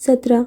17,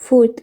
4।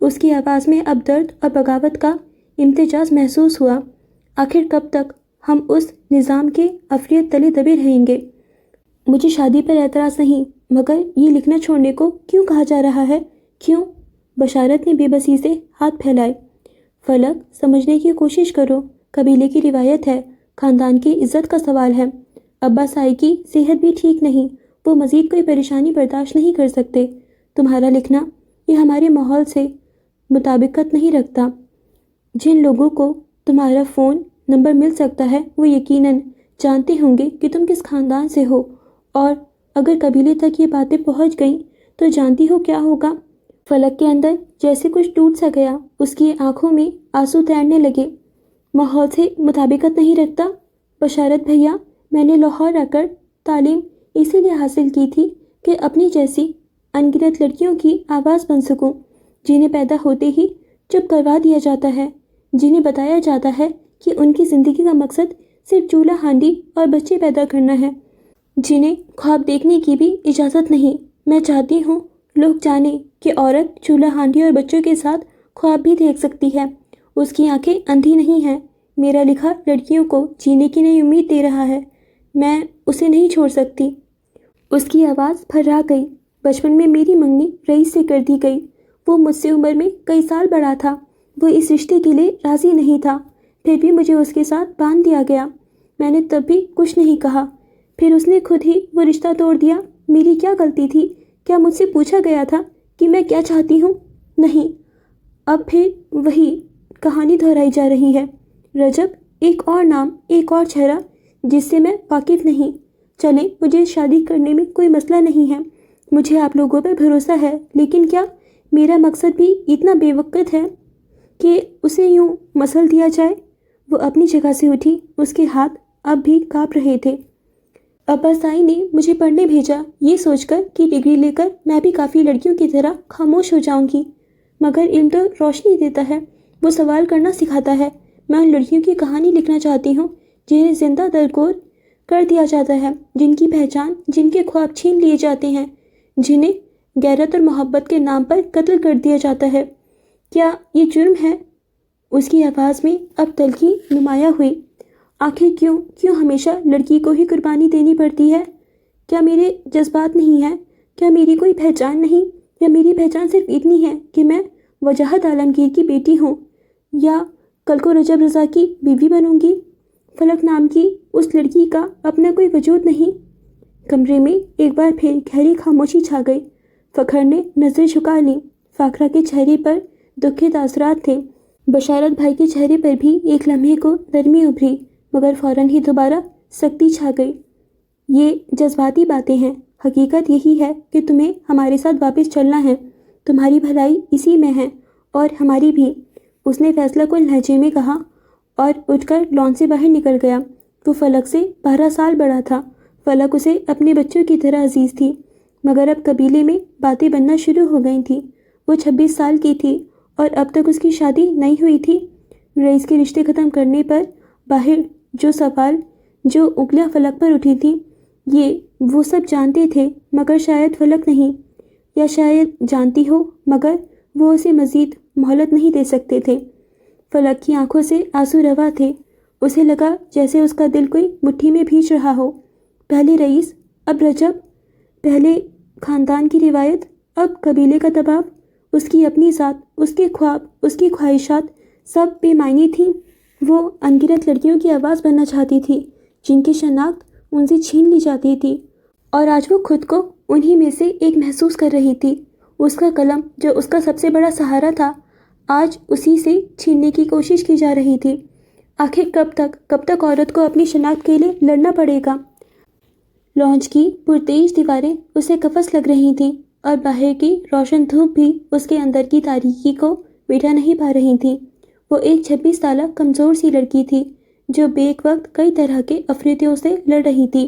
اس کی آواز میں اب درد اور بغاوت کا امتزاج محسوس ہوا۔ آخر کب تک ہم اس نظام کے افریت تلے دبے رہیں گے؟ مجھے شادی پر اعتراض نہیں، مگر یہ لکھنا چھوڑنے کو کیوں کہا جا رہا ہے؟ کیوں؟ بشارت نے بے بسی سے ہاتھ پھیلائے۔ فلک، سمجھنے کی کوشش کرو، قبیلے کی روایت ہے، خاندان کی عزت کا سوال ہے۔ ابا سائی کی صحت بھی ٹھیک نہیں، وہ مزید کوئی پریشانی برداشت نہیں کر سکتے۔ تمہارا لکھنا یہ ہمارے ماحول سے مطابقت نہیں رکھتا۔ جن لوگوں کو تمہارا فون نمبر مل سکتا ہے وہ یقیناً جانتے ہوں گے کہ تم کس خاندان سے ہو، اور اگر قبیلے تک یہ باتیں پہنچ گئیں تو جانتی ہو کیا ہوگا؟ فلک کے اندر جیسے کچھ ٹوٹ سا گیا، اس کی آنکھوں میں آنسو تیرنے لگے۔ ماحول سے مطابقت نہیں رکھتا؟ بشارت بھیا، میں نے لاہور آ کر تعلیم اسی لیے حاصل کی تھی کہ اپنی جیسی ان گنت لڑکیوں کی آواز بن سکوں، جنہیں پیدا ہوتے ہی چپ کروا دیا جاتا ہے، جنہیں بتایا جاتا ہے کہ ان کی زندگی کا مقصد صرف چولہا ہانڈی اور بچے پیدا کرنا ہے، جنہیں خواب دیکھنے کی بھی اجازت نہیں۔ میں چاہتی ہوں لوگ جانیں کہ عورت چولہا ہانڈی اور بچوں کے ساتھ خواب بھی دیکھ سکتی ہے، اس کی آنکھیں اندھی نہیں ہیں۔ میرا لکھا لڑکیوں کو جینے کی نئی امید دے رہا ہے، میں اسے نہیں چھوڑ سکتی۔ اس کی آواز پھرا گئی۔ بچپن میں میری منگنی رئیس سے کر دی گئی، وہ مجھ سے عمر میں کئی سال بڑا تھا، وہ اس رشتے کے لیے راضی نہیں تھا، پھر بھی مجھے اس کے ساتھ باندھ دیا گیا۔ میں نے تب بھی کچھ نہیں کہا، پھر اس نے خود ہی وہ رشتہ توڑ دیا۔ میری کیا غلطی تھی؟ کیا مجھ سے پوچھا گیا تھا کہ میں کیا چاہتی ہوں؟ نہیں۔ اب پھر وہی کہانی دہرائی جا رہی ہے۔ رجب، ایک اور نام، ایک اور چہرہ جس سے میں واقف نہیں۔ چلیں، مجھے شادی کرنے میں کوئی مسئلہ نہیں ہے، مجھے آپ لوگوں پر بھروسہ ہے، لیکن کیا میرا مقصد بھی اتنا بے وقت ہے کہ اسے یوں مسل دیا جائے؟ وہ اپنی جگہ سے اٹھی، اس کے ہاتھ اب بھی کانپ رہے تھے۔ ابا سائی نے مجھے پڑھنے بھیجا یہ سوچ کر کہ ڈگری لے کر میں بھی کافی لڑکیوں کی طرح خاموش ہو جاؤں گی، مگر علم تو روشنی دیتا ہے، وہ سوال کرنا سکھاتا ہے۔ میں ان لڑکیوں کی کہانی لکھنا چاہتی ہوں جنہیں زندہ درگور کر دیا جاتا ہے، جن کی پہچان، جن کے خواب چھین لیے جاتے ہیں، جنہیں غیرت اور محبت کے نام پر قتل کر دیا جاتا ہے۔ کیا یہ جرم ہے؟ اس کی آواز میں اب تلخی نمایاں ہوئی۔ آخر کیوں ہمیشہ لڑکی کو ہی قربانی دینی پڑتی ہے؟ کیا میرے جذبات نہیں ہیں؟ کیا میری کوئی پہچان نہیں؟ یا میری پہچان صرف اتنی ہے کہ میں وجاہت عالمگیر کی بیٹی ہوں، یا کل کو رجب رضا کی بیوی بنوں گی؟ فلک نام کی اس لڑکی کا اپنا کوئی وجود نہیں؟ کمرے میں ایک بار پھر گہری خاموشی چھا گئی۔ فخر نے نظریں جھکا لیں۔ فاخرہ کے چہرے پر دکھ کے تاثرات تھے۔ بشارت بھائی کے چہرے پر بھی ایک لمحے کو نرمی ابھری، مگر فوراً ہی دوبارہ سختی چھا گئی۔ یہ جذباتی باتیں ہیں، حقیقت یہی ہے کہ تمہیں ہمارے ساتھ واپس چلنا ہے، تمہاری بھلائی اسی میں ہے، اور ہماری بھی، اس نے فیصلہ کن لہجے میں کہا اور اٹھ کر لان سے باہر نکل گیا۔ وہ فلک سے 12 سال بڑا تھا، فلک اسے اپنے بچوں کی طرح عزیز تھی، مگر اب قبیلے میں باتیں بننا شروع ہو گئی تھیں۔ وہ 26 سال کی تھی اور اب تک اس کی شادی نہیں ہوئی تھی۔ رئیس کے رشتے ختم کرنے پر باہر جو سوال، جو انگلیاں فلک پر اٹھی تھیں، یہ وہ سب جانتے تھے، مگر شاید فلک نہیں، یا شاید جانتی ہو مگر وہ اسے مزید مہلت نہیں دے سکتے تھے۔ فلک کی آنکھوں سے آنسو روا تھے، اسے لگا جیسے اس کا دل کوئی مٹھی میں بھیج رہا ہو۔ پہلے رئیس، اب رجب، پہلے خاندان کی روایت، اب قبیلے کا دباؤ، اس کی اپنی ذات، اس کے خواب، اس کی خواہشات، سب بے معنی تھیں۔ وہ ان گنت لڑکیوں کی آواز بننا چاہتی تھی جن کی شناخت ان سے چھین لی جاتی تھی، اور آج وہ خود کو انہی میں سے ایک محسوس کر رہی تھی۔ اس کا قلم جو اس کا سب سے بڑا سہارا تھا، آج اسی سے چھیننے کی کوشش کی جا رہی تھی۔ آخر کب تک عورت کو اپنی شناخت کے لیے لڑنا پڑے گا؟ لانچ کی پرتیز دیواریں اسے قفس لگ رہی تھیں، اور باہر کی روشن دھوپ بھی اس کے اندر کی تاریکی کو مٹا نہیں پا رہی تھی۔ وہ ایک 26 سالہ کمزور سی لڑکی تھی جو بیک وقت کئی طرح کے افریتوں سے لڑ رہی تھی،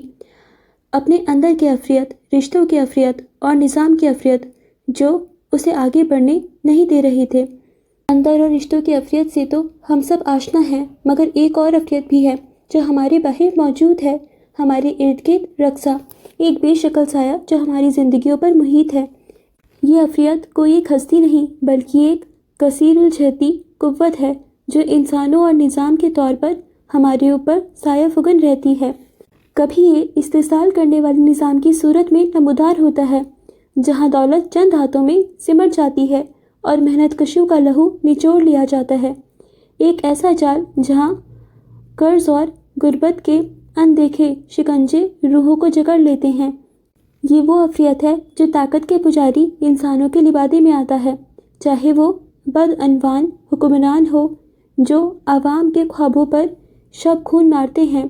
اپنے اندر کے افریت، رشتوں کے افریت اور نظام کے افریت جو اسے آگے بڑھنے نہیں دے رہے تھے۔ اندر اور رشتوں کے افریت سے تو ہم سب آشنا ہیں، مگر ایک اور افریت بھی ہے جو ہمارے باہر موجود ہے، ہمارے ارد گرد رقصہ، ایک بے شکل سایہ جو ہماری زندگیوں پر محیط ہے۔ یہ افریت کوئی ایک ہستی نہیں بلکہ ایک کثیر الجہتی قوت ہے جو انسانوں اور نظام کے طور پر ہمارے اوپر سایہ فگن رہتی ہے۔ کبھی یہ استحصال کرنے والے نظام کی صورت میں نمودار ہوتا ہے، جہاں دولت چند ہاتھوں میں سمٹ جاتی ہے اور محنت کشوں کا لہو نچوڑ لیا جاتا ہے۔ ایک ایسا جال جہاں قرض اور غربت کے اندیکھے شکنجے روحوں کو جکڑ لیتے ہیں۔ یہ وہ افریت ہے جو طاقت کے پجاری انسانوں کے لبادے میں آتا ہے، چاہے وہ بدعنوان حکمران ہو جو عوام کے خوابوں پر شب خون مارتے ہیں،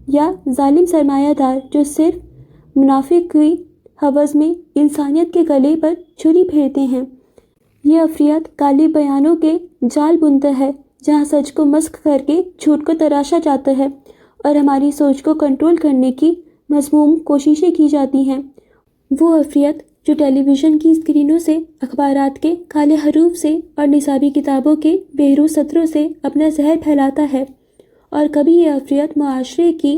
یا ظالم سرمایہ دار جو صرف منافع کی ہوس میں انسانیت کے گلے پر چھری پھیرتے ہیں۔ یہ افریت کالے بیانوں کے جال بنتا ہے، جہاں سچ کو مسخ کر کے جھوٹ کو تراشا جاتا ہے اور ہماری سوچ کو کنٹرول کرنے کی مذموم کوششیں کی جاتی ہیں۔ وہ افریت جو ٹیلی ویژن کی اسکرینوں سے، اخبارات کے کالے حروف سے اور نصابی کتابوں کے بہرو سطروں سے اپنا زہر پھیلاتا ہے، اور کبھی یہ افریت معاشرے کی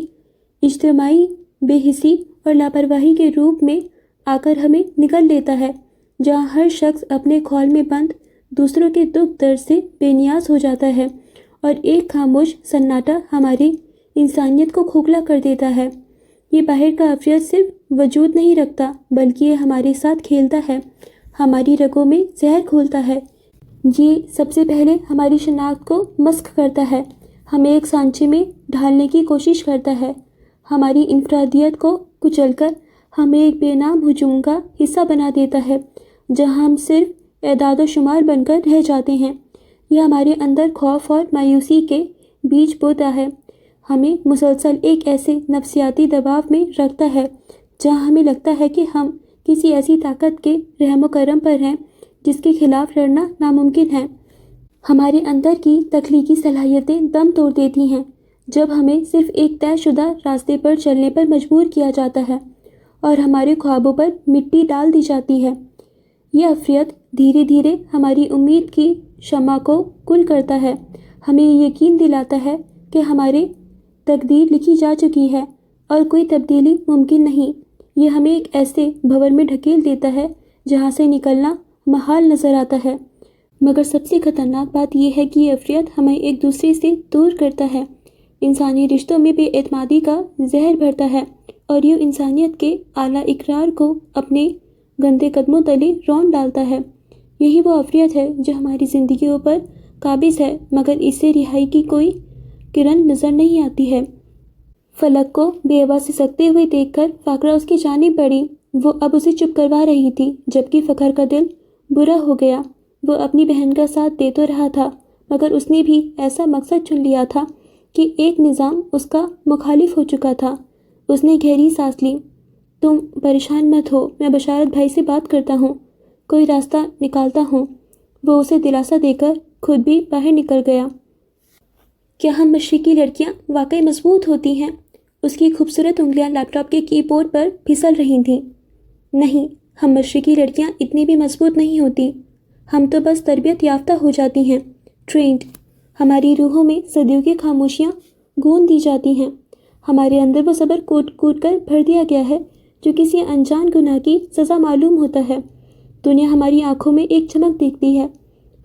اجتماعی بے حسی اور لاپرواہی کے روپ میں آ کر ہمیں نگل لیتا ہے، جہاں ہر شخص اپنے کھول میں بند دوسروں کے دکھ درد سے بے نیاز ہو جاتا ہے اور ایک خاموش سناٹا ہماری انسانیت کو کھوکھلا کر دیتا ہے۔ یہ باہر کا افریت صرف وجود نہیں رکھتا، بلکہ یہ ہمارے ساتھ کھیلتا ہے، ہماری رگوں میں زہر گھولتا ہے۔ یہ سب سے پہلے ہماری شناخت کو مسخ کرتا ہے، ہمیں ایک سانچے میں ڈھالنے کی کوشش کرتا ہے، ہماری انفرادیت کو کچل کر ہمیں ایک بے نام ہجوم کا حصہ بنا دیتا ہے، جہاں ہم صرف اعداد و شمار بن کر رہ جاتے ہیں۔ یہ ہمارے اندر خوف اور مایوسی کے بیج بوتا ہے، ہمیں مسلسل ایک ایسے نفسیاتی دباؤ میں رکھتا ہے جہاں ہمیں لگتا ہے کہ ہم کسی ایسی طاقت کے رحم و کرم پر ہیں جس کے خلاف لڑنا ناممکن ہے۔ ہمارے اندر کی تخلیقی صلاحیتیں دم توڑ دیتی ہیں جب ہمیں صرف ایک طے شدہ راستے پر چلنے پر مجبور کیا جاتا ہے اور ہمارے خوابوں پر مٹی ڈال دی جاتی ہے۔ یہ افریت دھیرے دھیرے ہماری امید کی شمع کو گل کرتا ہے، ہمیں یقین دلاتا ہے کہ ہمارے تقدیر لکھی جا چکی ہے اور کوئی تبدیلی ممکن نہیں۔ یہ ہمیں ایک ایسے بھنور میں ڈھکیل دیتا ہے جہاں سے نکلنا محال نظر آتا ہے۔ مگر سب سے خطرناک بات یہ ہے کہ یہ افریت ہمیں ایک دوسرے سے دور کرتا ہے، انسانی رشتوں میں بے اعتمادی کا زہر بھرتا ہے اور یہ انسانیت کے اعلیٰ اقرار کو اپنے گندے قدموں تلے رون ڈالتا ہے۔ یہی وہ افریت ہے جو ہماری زندگیوں پر قابض ہے، مگر اس سے رہائی کی کوئی کرن نظر نہیں آتی ہے۔ فلک کو بے آواز سسکتے ہوئے دیکھ کر فاقرہ اس کی جانب بڑھی، وہ اب اسے چپ کروا رہی تھی، جبکہ فخر کا دل برا ہو گیا۔ وہ اپنی بہن کا ساتھ دے تو رہا تھا، مگر اس نے بھی ایسا مقصد چن لیا تھا کہ ایک نظام اس کا مخالف ہو چکا تھا۔ اس نے گہری سانس لی۔ تم پریشان مت ہو، میں بشارت بھائی سے بات کرتا ہوں، کوئی راستہ نکالتا ہوں۔ وہ اسے دلاسا دے کر خود بھی باہر نکل گیا۔ کیا ہم مشرقی لڑکیاں واقعی مضبوط ہوتی ہیں؟ اس کی خوبصورت انگلیاں لیپ ٹاپ کے کی بورڈ پر پھسل رہی تھیں۔ نہیں، ہم مشرقی لڑکیاں اتنی بھی مضبوط نہیں ہوتی، ہم تو بس تربیت یافتہ ہو جاتی ہیں، ٹرینڈ۔ ہماری روحوں میں صدیوں کی خاموشیاں گون دی جاتی ہیں، ہمارے اندر وہ صبر کوٹ کوٹ کر بھر دیا گیا ہے جو کسی انجان گناہ کی سزا معلوم ہوتا ہے۔ دنیا ہماری آنکھوں میں ایک چمک دیکھتی ہے،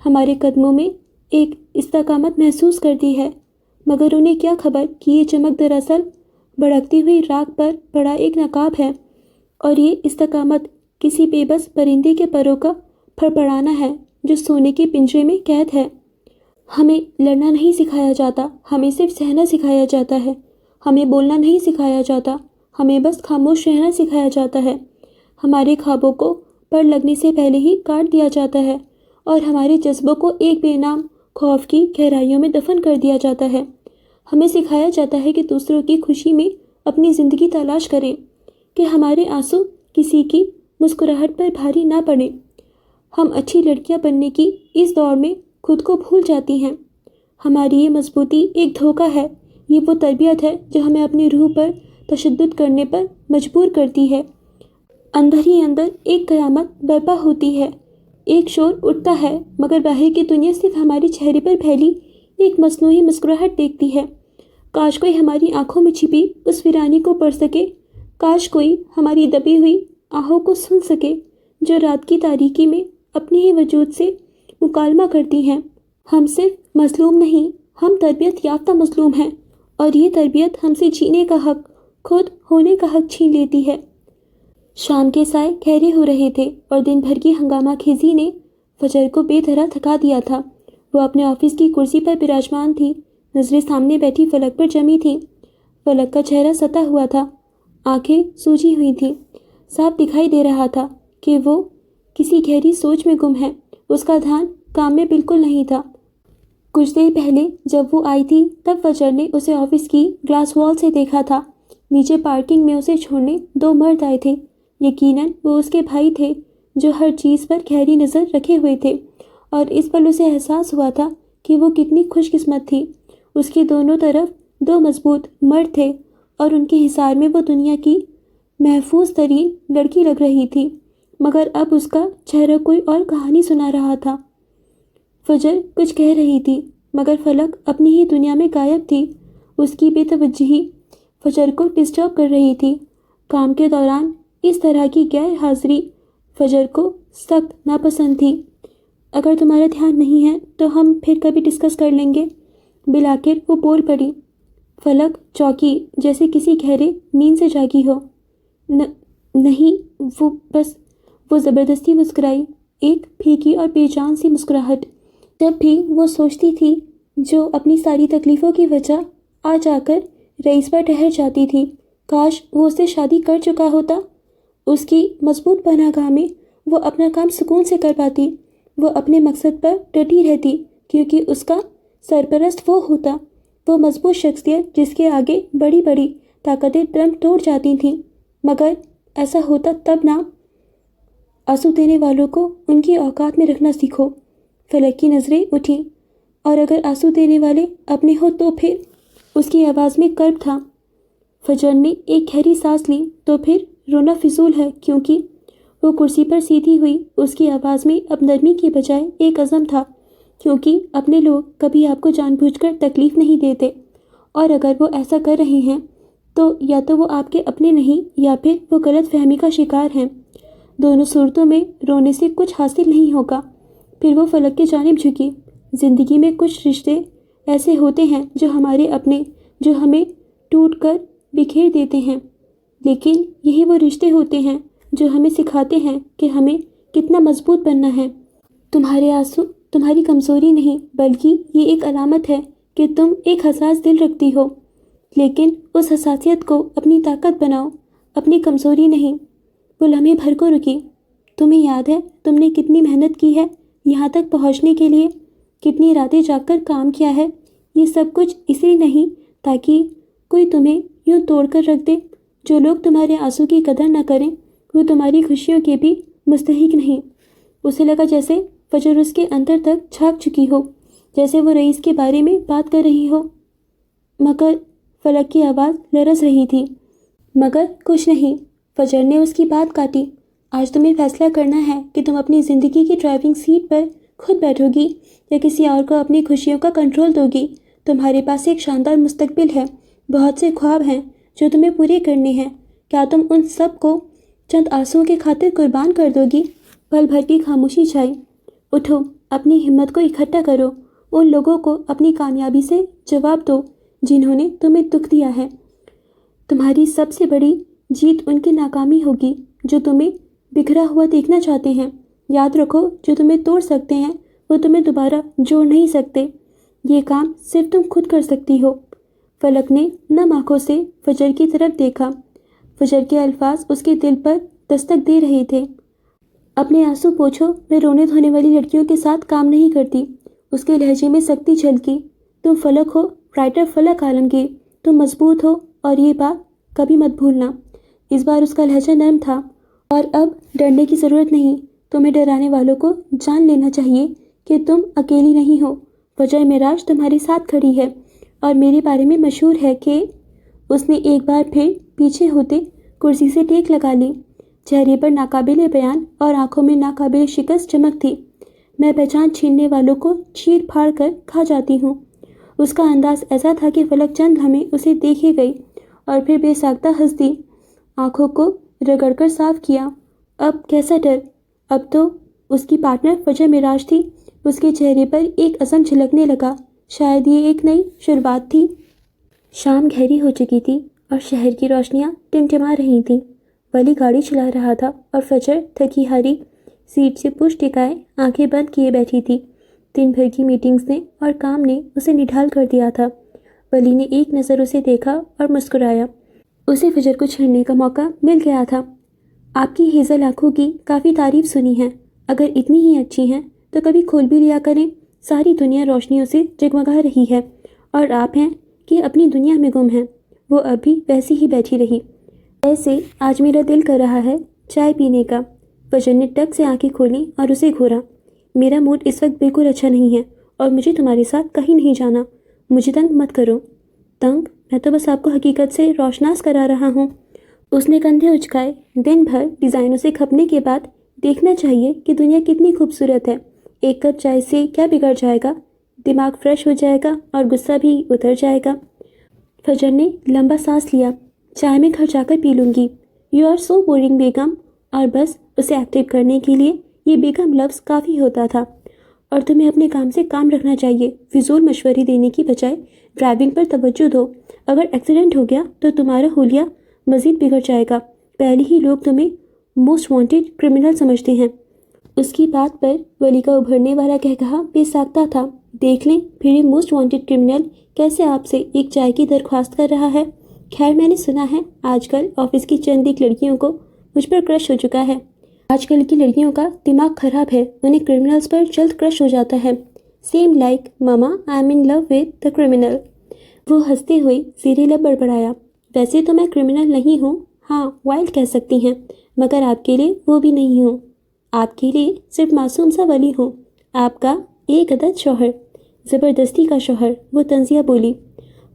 ہمارے قدموں میں ایک استقامت محسوس کرتی ہے، مگر انہیں کیا خبر کہ یہ چمک دراصل بھڑکتی ہوئی راکھ پر پڑا ایک نقاب ہے، اور یہ استقامت کسی بے بس پرندے کے پروں کا پھڑپڑانا ہے جو سونے کے پنجرے میں قید ہے۔ ہمیں لڑنا نہیں سکھایا جاتا، ہمیں صرف سہنا سکھایا جاتا ہے۔ ہمیں بولنا نہیں سکھایا جاتا، ہمیں بس خاموش رہنا سکھایا جاتا ہے۔ ہمارے خوابوں کو پر لگنے سے پہلے ہی کاٹ دیا جاتا ہے اور ہمارے جذبوں کو ایک بے نام خوف کی گہرائیوں میں دفن کر دیا جاتا ہے۔ ہمیں سکھایا جاتا ہے کہ دوسروں کی خوشی میں اپنی زندگی تلاش کریں، کہ ہمارے آنسو کسی کی مسکراہٹ پر بھاری نہ پڑیں۔ ہم اچھی لڑکیاں بننے کی اس دوڑ میں خود کو بھول جاتی ہیں۔ ہماری یہ مضبوطی ایک دھوکہ ہے، یہ وہ تربیت ہے جو ہمیں اپنی روح پر تشدد کرنے پر مجبور کرتی ہے۔ اندر ہی اندر ایک قیامت برپا ہوتی ہے، ایک شور اٹھتا ہے، مگر باہر کی دنیا صرف ہمارے چہرے پر پھیلی ایک مصنوعی مسکراہٹ دیکھتی ہے۔ کاش کوئی ہماری آنکھوں میں چھپی اس ویرانی کو پڑھ سکے، کاش کوئی ہماری دبی ہوئی آہوں کو سن سکے جو رات کی تاریکی میں اپنے ہی وجود سے مکالمہ کرتی ہیں۔ ہم صرف مظلوم نہیں، ہم تربیت یافتہ مظلوم ہیں، اور یہ تربیت ہم سے جینے کا حق، خود ہونے کا حق چھین لیتی ہے۔ شام کے سائے گہرے ہو رہے تھے اور دن بھر کی ہنگامہ خیزی نے فجر کو بے طرح تھکا دیا تھا۔ وہ اپنے آفس کی کرسی پر براجمان تھی، نظریں سامنے بیٹھی فلک پر جمی تھیں۔ فلک کا چہرہ ستا ہوا تھا، آنکھیں سوجی ہوئی تھیں۔ صاف دکھائی دے رہا تھا کہ وہ کسی گہری سوچ میں گم ہے۔ اس کا دھیان کام میں بالکل نہیں تھا۔ کچھ دیر پہلے جب وہ آئی تھی تب فجر نے اسے آفس کی گلاس وال سے دیکھا تھا۔ نیچے پارکنگ میں اسے چھوڑنے 2 مرد آئے تھے۔ یقیناً وہ اس کے بھائی تھے جو ہر چیز پر گہری نظر رکھے ہوئے تھے، اور اس پل اسے احساس ہوا تھا کہ وہ کتنی خوش قسمت تھی۔ اس کے دونوں طرف 2 مضبوط مرد تھے اور ان کے حصار میں وہ دنیا کی محفوظ ترین لڑکی لگ رہی تھی، مگر اب اس کا چہرہ کوئی اور کہانی سنا رہا تھا۔ فجر کچھ کہہ رہی تھی مگر فلک اپنی ہی دنیا میں غائب تھی۔ اس کی بے توجہی فجر کو ڈسٹرب کر رہی تھی۔ کام کے دوران اس طرح کی غیر حاضری فجر کو سخت ناپسند تھی۔ اگر تمہارا دھیان نہیں ہے تو ہم پھر کبھی ڈسکس کر لیں گے۔ بالآخر وہ بول پڑی۔ فلک چونکی جیسے کسی گہرے نیند سے جاگی ہو۔ نہیں، وہ زبردستی مسکرائی، ایک پھیکی اور بے جان سی مسکراہٹ۔ جب بھی وہ سوچتی تھی جو اپنی ساری تکلیفوں کی وجہ آ جا کر رئیس پر ٹھہر جاتی تھی، کاش وہ اس سے شادی کر چکا ہوتا۔ اس کی مضبوط پناہ گاہ میں وہ اپنا کام سکون سے کر پاتی، وہ اپنے مقصد پر ڈٹی رہتی کیونکہ اس کا سرپرست وہ ہوتا، وہ مضبوط شخصیت جس کے آگے بڑی بڑی طاقتیں دم توڑ جاتی تھیں۔ مگر ایسا ہوتا تب نہ۔ آنسو دینے والوں کو ان کی اوقات میں رکھنا سیکھو۔ فلک کی نظریں اٹھیں، اور اگر آنسو دینے والے اپنے ہو تو پھر؟ اس کی آواز میں کرب تھا۔ فجر نے ایک گہری سانس لی، تو پھر رونا فضول ہے کیونکہ وہ کرسی پر سیدھی ہوئی۔ اس کی آواز میں اب نرمی کی بجائے ایک عزم تھا، کیونکہ اپنے لوگ کبھی آپ کو جان بوجھ کر تکلیف نہیں دیتے، اور اگر وہ ایسا کر رہے ہیں تو یا تو وہ آپ کے اپنے نہیں یا پھر وہ غلط فہمی کا شکار ہیں۔ دونوں صورتوں میں رونے سے کچھ حاصل نہیں ہوگا۔ پھر وہ فلک کی جانب جھکی۔ زندگی میں کچھ رشتے ایسے ہوتے ہیں جو ہمارے اپنے، جو ہمیں ٹوٹ کر بکھیر دیتے ہیں، لیکن یہی وہ رشتے ہوتے ہیں جو ہمیں سکھاتے ہیں کہ ہمیں کتنا مضبوط بننا ہے۔ تمہارے آنسو تمہاری کمزوری نہیں، بلکہ یہ ایک علامت ہے کہ تم ایک حساس دل رکھتی ہو، لیکن اس حساسیت کو اپنی طاقت بناؤ، اپنی کمزوری نہیں۔ وہ لمحے بھر کو رکی۔ تمہیں یاد ہے تم نے کتنی محنت کی ہے یہاں تک پہنچنے کے لیے، کتنی راتیں جاگ کر کام کیا ہے؟ یہ سب کچھ اس لیے نہیں تاکہ کوئی تمہیں یوں توڑ کر رکھ دے۔ جو لوگ تمہارے آنسو کی قدر نہ کریں وہ تمہاری خوشیوں کے بھی مستحق نہیں۔ اسے لگا جیسے فجر اس کے اندر تک جھانک چکی ہو، جیسے وہ رئیس کے بارے میں بات کر رہی ہو۔ مگر فلک کی آواز لرز رہی تھی۔ مگر کچھ نہیں۔ فجر نے اس کی بات کاٹی۔ آج تمہیں فیصلہ کرنا ہے کہ تم اپنی زندگی کی ڈرائیونگ سیٹ پر خود بیٹھو گی یا کسی اور کو اپنی خوشیوں کا کنٹرول دو گی۔ تمہارے پاس ایک شاندار مستقبل ہے، بہت سے خواب ہیں جو تمہیں پورے کرنے ہیں۔ کیا تم ان سب کو چند آنسوؤں کی خاطر قربان کر دو گی؟ پل بھر کی خاموشی چھائی۔ اٹھو، اپنی ہمت کو اکٹھا کرو، ان لوگوں کو اپنی کامیابی سے جواب دو جنہوں نے تمہیں دکھ دیا ہے۔ تمہاری سب سے بڑی جیت ان کی ناکامی ہوگی جو تمہیں بکھرا ہوا دیکھنا چاہتے ہیں۔ یاد رکھو، جو تمہیں توڑ سکتے ہیں وہ تمہیں دوبارہ جوڑ نہیں سکتے۔ یہ کام صرف تم خود کر سکتی ہو۔ فلک نے نم آنکھوں سے فجر کی طرف دیکھا۔ فجر کے الفاظ اس کے دل پر دستک دے رہے تھے۔ اپنے آنسو پوچھو، میں رونے دھونے والی لڑکیوں کے ساتھ کام نہیں کرتی۔ اس کے لہجے میں سختی جھلکی۔ تم فلک ہو، رائٹر فلک عالمگیر، تم مضبوط ہو، اور یہ بات کبھی مت بھولنا۔ اس بار اس کا لہجہ نرم تھا۔ اور اب ڈرنے کی ضرورت نہیں۔ تمہیں ڈرانے والوں کو جان لینا چاہیے کہ تم اکیلی نہیں ہو۔ فجر معراج تمہارے ساتھ کھڑی ہے، اور میرے بارے میں مشہور ہے کہ… اس نے ایک بار پھر پیچھے ہوتے کرسی سے ٹیک لگا لی۔ چہرے پر ناقابل بیان اور آنکھوں میں ناقابل شکست چمک تھی۔ میں پہچان چھیننے والوں کو چیر پھاڑ کر کھا جاتی ہوں۔ اس کا انداز ایسا تھا کہ فلک چند لمحے اسے دیکھے گئی اور پھر بے ساختہ ہنس دی، آنکھوں کو رگڑ کر صاف کیا۔ اب کیسا ڈر؟ اب تو اس کی پارٹنر فجر معراج تھی اس کے چہرے پر ایک عزم جھلکنے لگا، شاید یہ ایک نئی شروعات تھی۔ شام گہری ہو چکی تھی اور شہر کی روشنیاں ٹمٹما رہی تھیں۔ ولی گاڑی چلا رہا تھا اور فجر تھکی ہاری سیٹ سے پشت ٹکائے آنکھیں بند کیے بیٹھی تھی۔ دن بھر کی میٹنگز نے اور کام نے اسے نڈھال کر دیا تھا۔ ولی نے ایک نظر اسے دیکھا اور مسکرایا۔ اسے فجر کو چھڑنے کا موقع مل گیا تھا۔ آپ کی ہیزل آنکھوں کی کافی تعریف سنی ہے، اگر اتنی ہی اچھی ہیں تو کبھی کھول بھی لیا کریں۔ ساری دنیا روشنیوں سے جگمگا رہی ہے اور آپ ہیں کہ اپنی دنیا میں گم ہیں۔ وہ اب بھی ویسی ہی بیٹھی رہی۔ ایسے آج میرا دل کر رہا ہے چائے پینے کا۔ فجر نے ٹک سے آنکھیں کھولیں اور اسے گھورا۔ میرا موڈ اس وقت بالکل اچھا نہیں ہے اور مجھے تمہارے ساتھ کہیں نہیں جانا۔ مجھے تنگ مت کرو۔ تنگ؟ میں تو بس آپ کو حقیقت سے روشناس کرا رہا ہوں۔ اس نے کندھے اچکائے۔ دن بھر ڈیزائنوں سے کھپنے کے بعد دیکھنا چاہیے کہ دنیا کتنی خوبصورت ہے۔ ایک کپ چائے سے کیا بگڑ جائے گا؟ دماغ فریش ہو جائے گا اور غصہ بھی اتر جائے گا۔ فجر نے لمبا سانس لیا۔ چائے میں گھر جا کر پی لوں گی۔ یو آر سو بورنگ بیگم۔ اور بس اسے ایکٹیو کرنے کے لیے یہ بیگم لفظ کافی ہوتا تھا۔ اور تمہیں اپنے کام سے کام رکھنا چاہیے، فضول مشورے دینے کی بجائے ڈرائیونگ پر توجہ دو۔ اگر ایکسیڈنٹ ہو گیا تو تمہارا حلیہ مزید بگڑ جائے گا۔ پہلے ہی لوگ تمہیں موسٹ وانٹیڈ کرمنل سمجھتے ہیں۔ اس کی بات پر ولی کا ابھرنے والا کہکہا بے ساختہ تھا۔ دیکھ لیں پھر یہ موسٹ وانٹیڈ کرمنل کیسے آپ سے ایک چائے کی درخواست کر رہا ہے۔ خیر میں نے سنا ہے آج کل آفس کی چند ایک لڑکیوں کو مجھ پر کرش ہو چکا ہے۔ آج کل کی لڑکیوں کا دماغ خراب ہے، انہیں کرمنلز پر جلد کرش ہو جاتا ہے۔ Same like mama I am in love with the criminal. وہ ہنستے ہوئے زیر لب بڑبڑایا۔ ویسے تو میں کرمنل نہیں ہوں، ہاں وائلڈ کہہ سکتی ہیں، مگر آپ کے لیے وہ بھی نہیں ہوں۔ آپ کے لیے صرف معصوم سا ولی ہوں، آپ کا ایک عدد شوہر، زبردستی کا شوہر۔ وہ طنزیہ بولی۔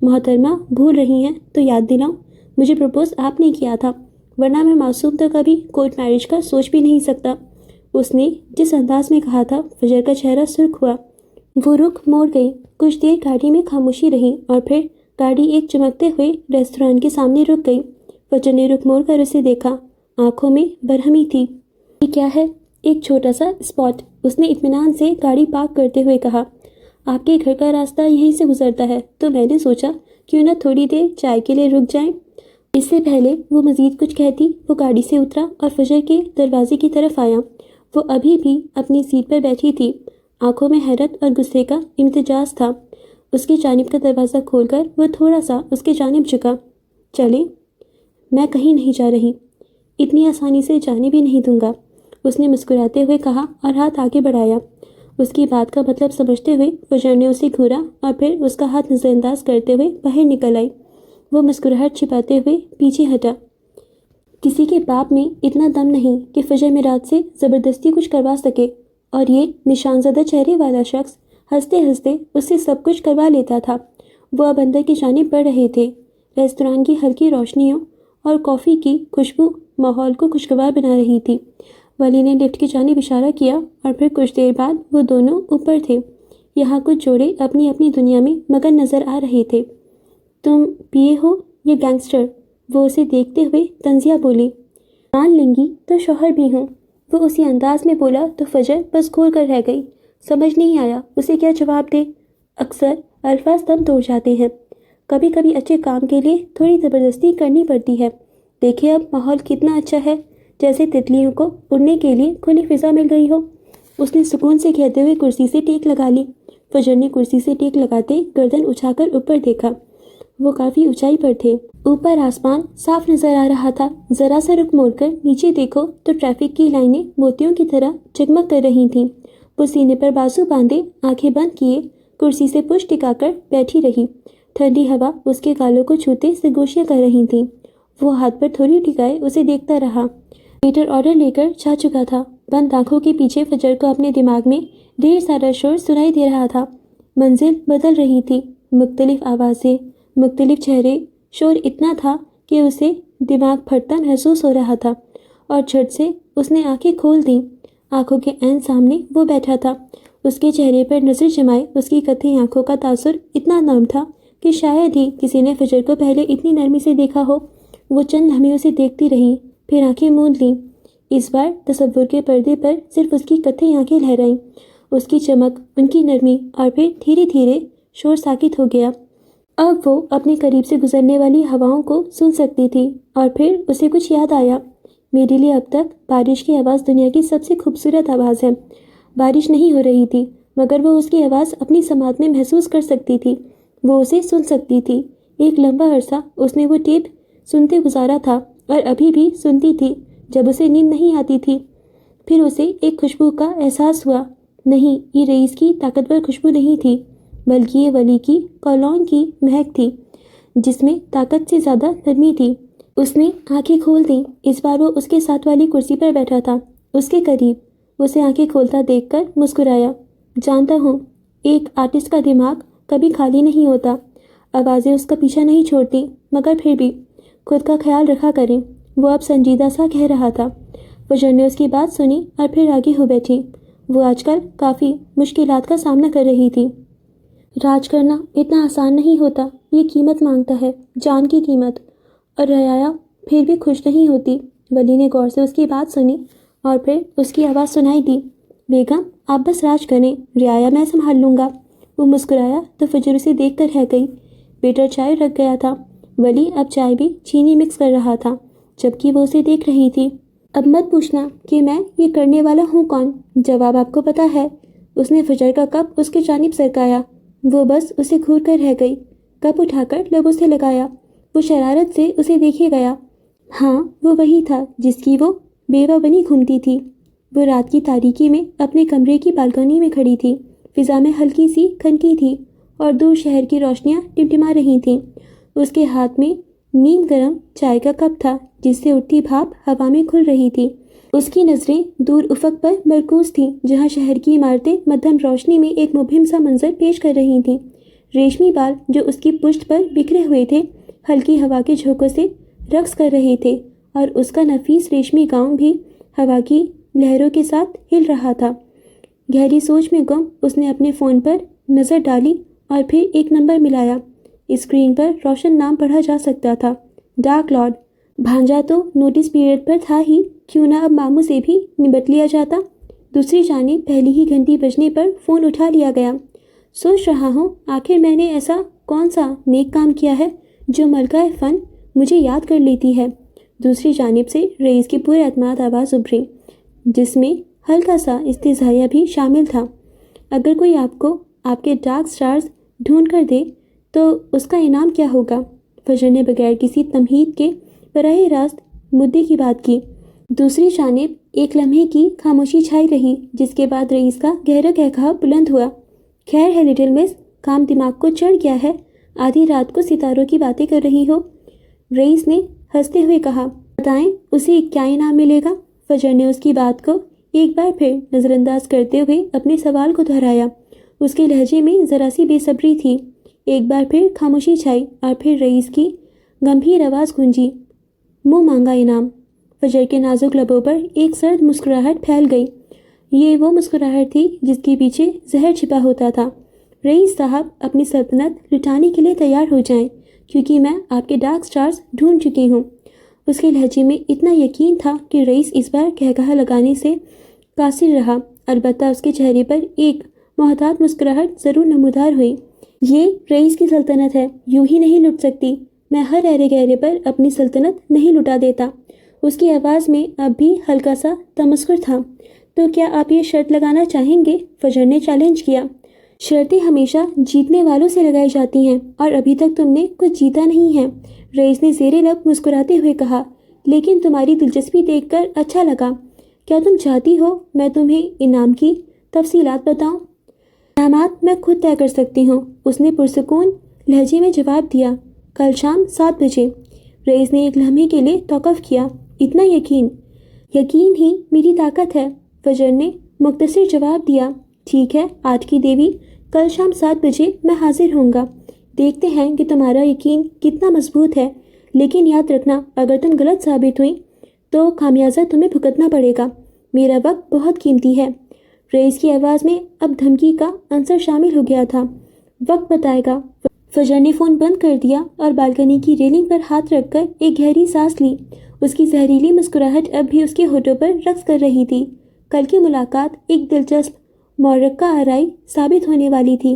محترمہ بھول رہی ہیں تو یاد دلاؤں، مجھے پرپوز آپ نے کیا تھا، ورنہ میں معصوم تو کبھی کورٹ میرج کا سوچ بھی نہیں سکتا۔ اس نے جس انداز میں کہا تھا فجر کا چہرہ سرخ ہوا۔ وہ رخ موڑ گئی۔ کچھ دیر گاڑی میں خاموشی رہی اور پھر گاڑی ایک چمکتے ہوئے ریستوران کے سامنے رک گئی۔ فجر نے رخ موڑ کر اسے دیکھا، آنکھوں میں برہمی تھی۔ یہ کیا ہے؟ ایک چھوٹا سا اسپاٹ، اس نے اطمینان سے گاڑی پارک کرتے ہوئے کہا۔ آپ کے گھر کا راستہ یہیں سے گزرتا ہے تو میں نے سوچا کیوں نہ تھوڑی دیر چائے کے لیے رک جائیں۔ اس سے پہلے وہ مزید کچھ کہتی وہ گاڑی سے اترا اور فجر کے دروازے کی طرف آیا۔ وہ ابھی بھی اپنی سیٹ پر بیٹھی تھی، آنکھوں میں حیرت اور غصے کا امتزاج تھا۔ اس کی جانب کا دروازہ کھول کر وہ تھوڑا سا اس کی جانب جھکا۔ چلیں، میں کہیں نہیں جا رہی، اتنی آسانی سے جانے بھی نہیں دوں گا، اس نے مسکراتے ہوئے کہا اور ہاتھ آگے بڑھایا۔ اس کی بات کا مطلب سمجھتے ہوئے فجر نے اسے گھورا اور پھر اس کا ہاتھ نظر انداز کرتے ہوئے باہر نکل آئی۔ وہ مسکراہٹ چھپاتے ہوئے پیچھے ہٹا۔ کسی کے باپ میں اتنا دم نہیں کہ فجر میرات سے زبردستی کچھ کروا سکے، اور یہ نشان زدہ چہرے والا شخص ہنستے ہنستے اس سے سب کچھ کروا لیتا تھا۔ وہ اب اندر کی جانب بڑھ رہے تھے۔ ریستوران کی ہلکی روشنیوں اور کافی کی خوشبو ماحول کو خوشگوار بنا رہی تھی۔ ولی نے لفٹ کی جانب اشارہ کیا اور پھر کچھ دیر بعد وہ دونوں اوپر تھے۔ یہاں کچھ جوڑے اپنی اپنی دنیا میں مگن نظر آ رہے تھے۔ تم پیے ہو یہ گینگسٹر؟ وہ اسے دیکھتے ہوئے طنزیہ بولی۔ مان لیں گی تو شوہر بھی ہوں، وہ اسی انداز میں بولا تو فجر بس کھول کر رہ گئی۔ سمجھ نہیں آیا اسے کیا جواب دے۔ اکثر الفاظ دم توڑ جاتے ہیں، کبھی کبھی اچھے کام کے لیے تھوڑی زبردستی کرنی پڑتی ہے۔ دیکھیں اب ماحول کتنا اچھا ہے، جیسے تتلیوں کو اڑنے کے لیے کھلی فضا مل گئی ہو۔ اس نے سکون سے کہتے ہوئے کرسی سے ٹیک لگا لی۔ فجر نے کرسی سے ٹیک لگاتے گردن اٹھا کر اوپر دیکھا۔ وہ کافی اونچائی پر تھے، اوپر آسمان صاف نظر آ رہا تھا۔ ذرا سا رخ موڑ کر نیچے دیکھو تو ٹریفک کی لائنیں موتیوں کی طرح جگمگ کر رہی تھیں۔ وہ سینے پر بازو باندھے آنکھیں بند کیے کرسی سے پشت ٹکا کر بیٹھی رہی۔ ٹھنڈی ہوا اس کے گالوں کو چھوتے سے گوشیاں کر رہی تھیں۔ وہ ہاتھ پر تھوڑی ٹکائے اسے دیکھتا رہا۔ ویٹر آرڈر لے کر جا چکا تھا۔ بند آنکھوں کے پیچھے فجر کو اپنے دماغ میں ڈھیر سارا شور سنائی دے رہا تھا۔ منزل بدل رہی تھی، مختلف آوازیں، مختلف چہرے، شور اتنا تھا کہ اسے دماغ پھٹتا محسوس ہو رہا تھا، اور جھٹ سے اس نے آنکھیں کھول دیں۔ آنکھوں کے عین سامنے وہ بیٹھا تھا۔ اس کے چہرے پر نظر جمائے اس کی کتھئی آنکھوں کا تاثر اتنا نرم تھا کہ شاید ہی کسی نے فجر کو پہلے اتنی نرمی سے دیکھا ہو۔ وہ چند لمحے اسے دیکھتی رہی، پھر آنکھیں موند لیں۔ اس بار تصور کے پردے پر صرف اس کی کتھئی آنکھیں لہرائیں۔ اس کی چمک، ان کی نرمی، اور پھر دھیرے دھیرے شور ساکت ہو گیا۔ اب وہ اپنے قریب سے گزرنے والی ہواؤں کو سن سکتی تھی، اور پھر اسے کچھ یاد آیا۔ میرے لیے اب تک بارش کی آواز دنیا کی سب سے خوبصورت آواز ہے۔ بارش نہیں ہو رہی تھی، مگر وہ اس کی آواز اپنی سماعت میں محسوس کر سکتی تھی، وہ اسے سن سکتی تھی۔ ایک لمبا عرصہ اس نے وہ ٹیپ سنتے گزارا تھا، اور ابھی بھی سنتی تھی جب اسے نیند نہیں آتی تھی۔ پھر اسے ایک خوشبو کا احساس ہوا۔ نہیں، یہ رئیس کی طاقتور خوشبو نہیں تھی، بلکہ یہ ولی کی کولون کی مہک تھی، جس میں طاقت سے زیادہ نرمی تھی۔ اس نے آنکھیں کھول دیں۔ اس بار وہ اس کے ساتھ والی کرسی پر بیٹھا تھا، اس کے قریب۔ اسے آنکھیں کھولتا دیکھ کر مسکرایا۔ جانتا ہوں، ایک آرٹسٹ کا دماغ کبھی خالی نہیں ہوتا۔ آوازیں اس کا پیچھا نہیں چھوڑتی، مگر پھر بھی خود کا خیال رکھا کریں، وہ اب سنجیدہ سا کہہ رہا تھا۔ فجر نے اس کی بات سنی اور پھر آگے ہو بیٹھی۔ وہ آج کل کافی مشکلات کا سامنا کر رہی تھی۔ راج کرنا اتنا آسان نہیں ہوتا، یہ قیمت مانگتا ہے، جان کی قیمت۔ اور رعایا پھر بھی خوش نہیں ہوتی۔ ولی نے غور سے اس کی بات سنی اور پھر اس کی آواز سنائی دی، بیگم آپ بس راج کریں، رعایا میں سنبھال لوں گا۔ وہ مسکرایا تو فجر اسے دیکھ کر رہ گئی۔ ویٹر چائے رکھ گیا تھا۔ ولی اب چائے بھی چینی مکس کر رہا تھا، جبکہ وہ اسے دیکھ رہی تھی۔ اب مت پوچھنا کہ میں یہ کرنے والا ہوں کون، جواب آپ کو پتا ہے۔ اس نے فجر کا کپ اس کی جانب سرکایا۔ وہ بس اسے گھور کر رہ گئی، کپ اٹھا کر لبوں سے لگایا۔ وہ شرارت سے اسے دیکھے گیا۔ ہاں، وہ وہی تھا جس کی وہ بیوہ بنی گھومتی تھی۔ وہ رات کی تاریکی میں اپنے کمرے کی بالکنی میں کھڑی تھی۔ فضا میں ہلکی سی کھنکی تھی اور دور شہر کی روشنیاں ٹمٹما رہی تھیں۔ اس کے ہاتھ میں نیم گرم چائے کا کپ تھا، جس سے اٹھتی بھاپ ہوا میں کھل رہی تھی۔ اس کی نظریں دور افق پر مرکوز تھیں، جہاں شہر کی عمارتیں مدھم روشنی میں ایک مبہم سا منظر پیش کر رہی تھیں۔ ریشمی بال جو اس کی پشت پر بکھرے ہوئے تھے، ہلکی ہوا کے جھونکوں سے رقص کر رہے تھے، اور اس کا نفیس ریشمی گاؤن بھی ہوا کی لہروں کے ساتھ ہل رہا تھا۔ گہری سوچ میں گم اس نے اپنے فون پر نظر ڈالی اور پھر ایک نمبر ملایا۔ اسکرین پر روشن نام پڑھا جا سکتا تھا، ڈارک لارڈ۔ بھانجا تو نوٹس پیریڈ پر تھا ہی، کیوں نہ اب ماموں سے بھی نبٹ لیا جاتا۔ دوسری جانب پہلی ہی گھنٹی بجنے پر فون اٹھا لیا گیا۔ سوچ رہا ہوں آخر میں نے ایسا کون سا نیک کام کیا ہے جو ملکہ فن مجھے یاد کر لیتی ہے۔ دوسری جانب سے رئیس کی پورے اعتماد آواز ابھری، جس میں ہلکا سا استہزائیہ بھی شامل تھا۔ اگر کوئی آپ کو آپ کے ڈارک سٹارز ڈھونڈ کر دے تو اس کا انعام کیا ہوگا؟ فجر نے بغیر کسی تمہید کے براہ راست مدعے کی بات کی۔ دوسری جانب ایک لمحے کی خاموشی چھائی رہی، جس کے بعد رئیس کا گہرا قہقہا بلند ہوا۔ خیر ہے لٹل مس، کام دماغ کو چڑھ گیا ہے، آدھی رات کو ستاروں کی باتیں کر رہی ہو۔ رئیس نے ہنستے ہوئے کہا، بتائیں اسے کیا انعام ملے گا؟ فجر نے اس کی بات کو ایک بار پھر نظر انداز کرتے ہوئے اپنے سوال کو دہرایا۔ اس کے لہجے میں ذرا سی بے صبری تھی۔ ایک بار پھر خاموشی چھائی اور پھر رئیس کی گمبھیر آواز گونجی، منہ مانگا انعام۔ فجر کے نازک لبوں پر ایک سرد مسکراہٹ پھیل گئی۔ یہ وہ مسکراہٹ تھی جس کے پیچھے زہر چھپا ہوتا تھا۔ رئیس صاحب، اپنی سلطنت لٹانے کے لیے تیار ہو جائیں، کیونکہ میں آپ کے ڈارک سٹارز ڈھونڈ چکی ہوں۔ اس کے لہجے میں اتنا یقین تھا کہ رئیس اس بار قہقہا لگانے سے قاصر رہا، البتہ اس کے چہرے پر ایک محتاط مسکراہٹ ضرور نمودار ہوئی۔ یہ رئیس کی سلطنت ہے، یوں ہی نہیں لٹ سکتی۔ میں ہر ایرے گہرے پر اپنی سلطنت نہیں لٹا دیتا۔ اس کی آواز میں اب بھی ہلکا سا تمسخر تھا۔ تو کیا آپ یہ شرط لگانا چاہیں گے؟ فجر نے چیلنج کیا۔ شرطیں ہمیشہ جیتنے والوں سے لگائی جاتی ہیں، اور ابھی تک تم نے کچھ جیتا نہیں ہے، رئیس نے زیر لب مسکراتے ہوئے کہا۔ لیکن تمہاری دلچسپی دیکھ کر اچھا لگا۔ کیا تم چاہتی ہو میں تمہیں انعام کی تفصیلات بتاؤں؟ انعامات میں خود طے کر سکتی ہوں، اس نے پرسکون لہجے میں جواب دیا۔ کل شام 7 بجے۔ رئیس نے ایک لمحے کے لیے توقف کیا۔ اتنا یقین؟ یقین ہی میری طاقت ہے، فجر نے مختصر جواب دیا۔ ٹھیک ہے آج کی دیوی، کل شام 7 بجے میں حاضر ہوں گا۔ دیکھتے ہیں کہ تمہارا یقین کتنا مضبوط ہے، لیکن یاد رکھنا اگر تم غلط ثابت ہوئی تو خامیازہ تمہیں بھگتنا پڑے گا۔ میرا وقت بہت قیمتی ہے۔ رئیس کی آواز میں اب دھمکی کا عنصر شامل ہو گیا تھا۔ وقت بتائے گا۔ فجر نے فون بند کر دیا اور بالکنی کی ریلنگ پر ہاتھ رکھ کر ایک گہری سانس لی۔ اس کی زہریلی مسکراہٹ اب بھی اس کے ہونٹوں پر رقص کر رہی تھی۔ کل کی ملاقات ایک دلچسپ معرکہ آرائی ثابت ہونے والی تھی۔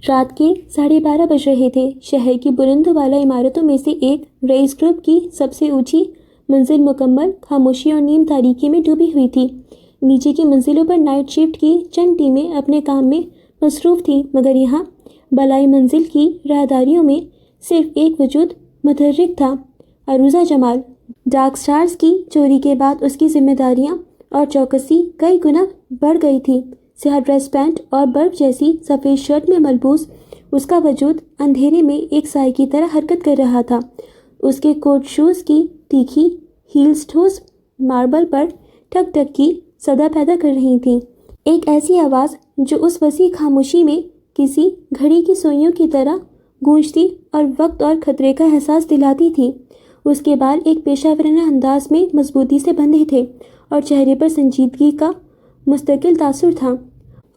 رات کے 12:30 بج رہے تھے۔ شہر کی بلند والا عمارتوں میں سے ایک رئیس گروپ کی سب سے اونچی منزل مکمل خاموشی اور نیم تاریکی میں ڈوبی ہوئی تھی۔ نیچے کی منزلوں پر نائٹ شفٹ کی چند ٹیمیں اپنے کام میں مصروف تھیں، مگر یہاں بالائی منزل کی راہداریوں میں صرف ایک وجود متحرک تھا، عروضہ جمال۔ ڈارک سٹارز کی چوری کے بعد اس کی ذمہ داریاں اور چوکسی کئی گنا بڑھ گئی تھی۔ سیاہ ڈریس پینٹ اور برف جیسی سفید شرٹ میں ملبوس اس کا وجود اندھیرے میں ایک سائے کی طرح حرکت کر رہا تھا۔ اس کے کوٹ شوز کی تیکھی ہیلز ٹھوس ماربل پر ٹھک ٹھک کی صدا پیدا کر رہی تھیں، ایک ایسی آواز جو اس وسیع خاموشی میں کسی گھڑی کی سوئیوں کی طرح گونجتی اور وقت اور خطرے کا احساس دلاتی تھی۔ اس کے بال ایک پیشہ ورانہ انداز میں مضبوطی سے بندھے تھے اور چہرے پر سنجیدگی کا مستقل تاثر تھا۔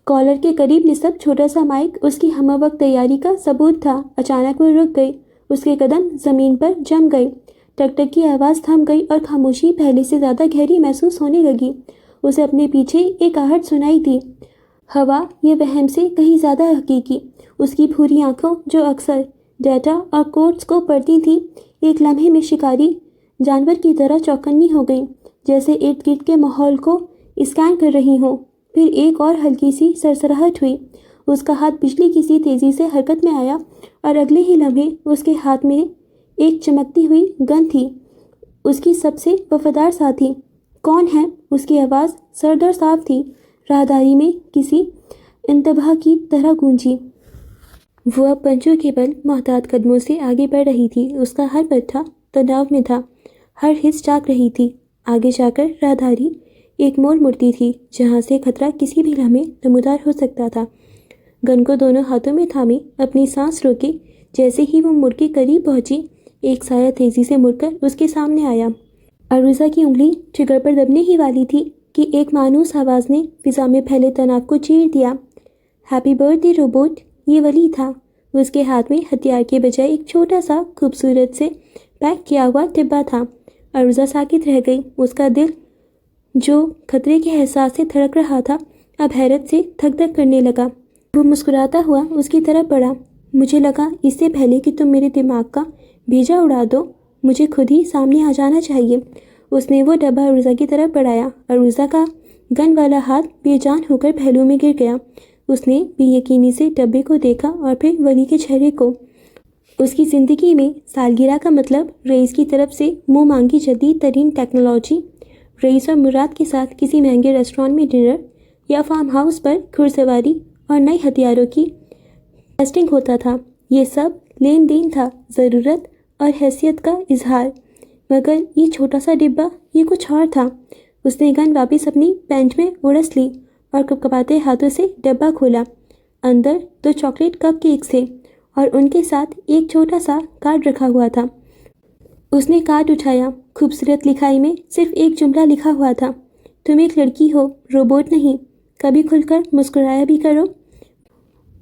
کالر کے قریب نصب چھوٹا سا مائک اس کی ہمہ وقت تیاری کا ثبوت تھا۔ اچانک وہ رک گئی، اس کے قدم زمین پر جم گئے، ٹک ٹک کی آواز تھم گئی اور خاموشی پہلے سے زیادہ گہری محسوس ہونے لگی۔ اسے اپنے پیچھے ایک آہٹ سنائی دی، ہوا یہ وہم سے کہیں زیادہ حقیقی۔ اس کی بھوری آنکھوں جو اکثر ڈیٹا اور کوڈز کو پڑھتی تھیں، ایک لمحے میں شکاری جانور کی طرح چوکنی ہو گئی، جیسے ارد گرد کے ماحول کو اسکین کر رہی ہوں۔ پھر ایک اور ہلکی سی سرسراہٹ ہوئی، اس کا ہاتھ بجلی کی سی تیزی سے حرکت میں آیا اور اگلے ہی لمحے اس کے ہاتھ میں ایک چمکتی ہوئی گن تھی، اس کی سب سے وفادار ساتھی۔ کون ہے؟ اس کی آواز سرد اور صاف تھی، راہداری میں کسی انتباہ کی طرح گونجی۔ وہ اب پنجوں کے بل محتاط قدموں سے آگے بڑھ رہی تھی، اس کا ہر پٹھا تناؤ میں تھا، ہر حس جاگ رہی تھی۔ آگے جا کر راہداری ایک موڑ مڑتی تھی جہاں سے خطرہ کسی بھی لمحے نمودار ہو سکتا تھا۔ گن کو دونوں ہاتھوں میں تھامے اپنی سانس روکے جیسے ہی وہ مڑ کے قریب پہنچی، ایک سایہ تیزی سے مڑ کر اس کے سامنے آیا۔ عروضہ کی انگلی ٹرگر پر دبنے ہی والی تھی کہ ایک مانوس آواز نے فضا میں پھیلے تناؤ کو چیر دیا۔ Happy birth day robot! یہ ولی تھا۔ اس کے ہاتھ میں ہتھیار کے بجائے ایک چھوٹا سا خوبصورت سے پیک کیا ہوا ڈبہ تھا۔ عروضہ ساکت رہ گئی، اس کا دل جو خطرے کے احساس سے دھڑک رہا تھا اب حیرت سے دھک دھک کرنے لگا۔ وہ مسکراتا ہوا اس کی طرف بڑھا۔ مجھے لگا اس سے پہلے کہ تم میرے دماغ کا بھیجا اڑا دو، مجھے خود ہی سامنے آ جانا چاہیے۔ اس نے وہ ڈبہ عروضہ کی طرف بڑھایا۔ عروضہ کا گن والا ہاتھ بے جان ہو کر پہلو میں گر گیا۔ اس نے بے یقینی سے ڈبے کو دیکھا اور پھر ولی کے چہرے کو۔ اس کی زندگی میں سالگرہ کا مطلب رئیس کی طرف سے منہ مانگی جدید ترین ٹیکنالوجی، رئیس اور مراد کے ساتھ کسی مہنگے ریسٹورانٹ میں ڈنر یا فارم ہاؤس پر گھڑ سواری اور نئے ہتھیاروں کی ٹیسٹنگ ہوتا تھا۔ یہ سب لین دین تھا، ضرورت اور حیثیت کا اظہار، مگر یہ چھوٹا سا ڈبہ یہ کچھ اور تھا۔ اس نے گن واپس اپنی پینٹ میں اڑس لی اور کپکپاتے ہاتھوں سے ڈبہ کھولا۔ اندر 2 چاکلیٹ کپ کیکس تھے اور ان کے ساتھ ایک چھوٹا سا کارڈ رکھا ہوا تھا۔ اس نے کارڈ اٹھایا، خوبصورت لکھائی میں صرف ایک جملہ لکھا ہوا تھا، تم ایک لڑکی ہو، روبوٹ نہیں، کبھی کھل کر مسکرایا بھی کرو۔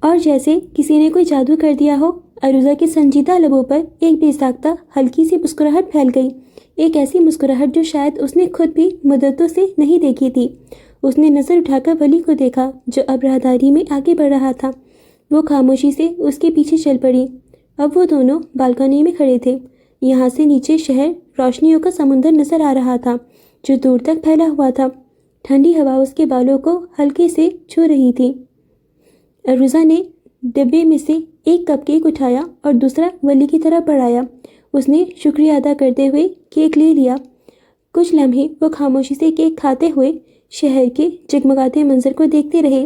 اور جیسے کسی نے کوئی جادو کر دیا ہو، عروضہ کے سنجیدہ لبوں پر ایک بے ساختہ ہلکی سی مسکراہٹ پھیل گئی، ایک ایسی مسکراہٹ جو شاید اس نے خود بھی مدتوں سے نہیں دیکھی تھی۔ اس نے نظر اٹھا کر ولی کو دیکھا جو اب راہداری میں آگے بڑھ رہا تھا۔ وہ خاموشی سے اس کے پیچھے چل پڑی۔ اب وہ دونوں بالکنی میں کھڑے تھے، یہاں سے نیچے شہر روشنیوں کا سمندر نظر آ رہا تھا جو دور تک پھیلا ہوا تھا۔ ٹھنڈی ہوا اس کے بالوں کو ہلکے سے چھو رہی تھی۔ عروضہ نے ڈبے میں سے ایک کپ کیک اٹھایا اور دوسرا ولی کی طرف بڑھایا۔ اس نے شکریہ ادا کرتے ہوئے کیک لے لیا۔ کچھ لمحے وہ خاموشی سے کیک کھاتے ہوئے شہر کے جگمگاتے منظر کو دیکھتے رہے۔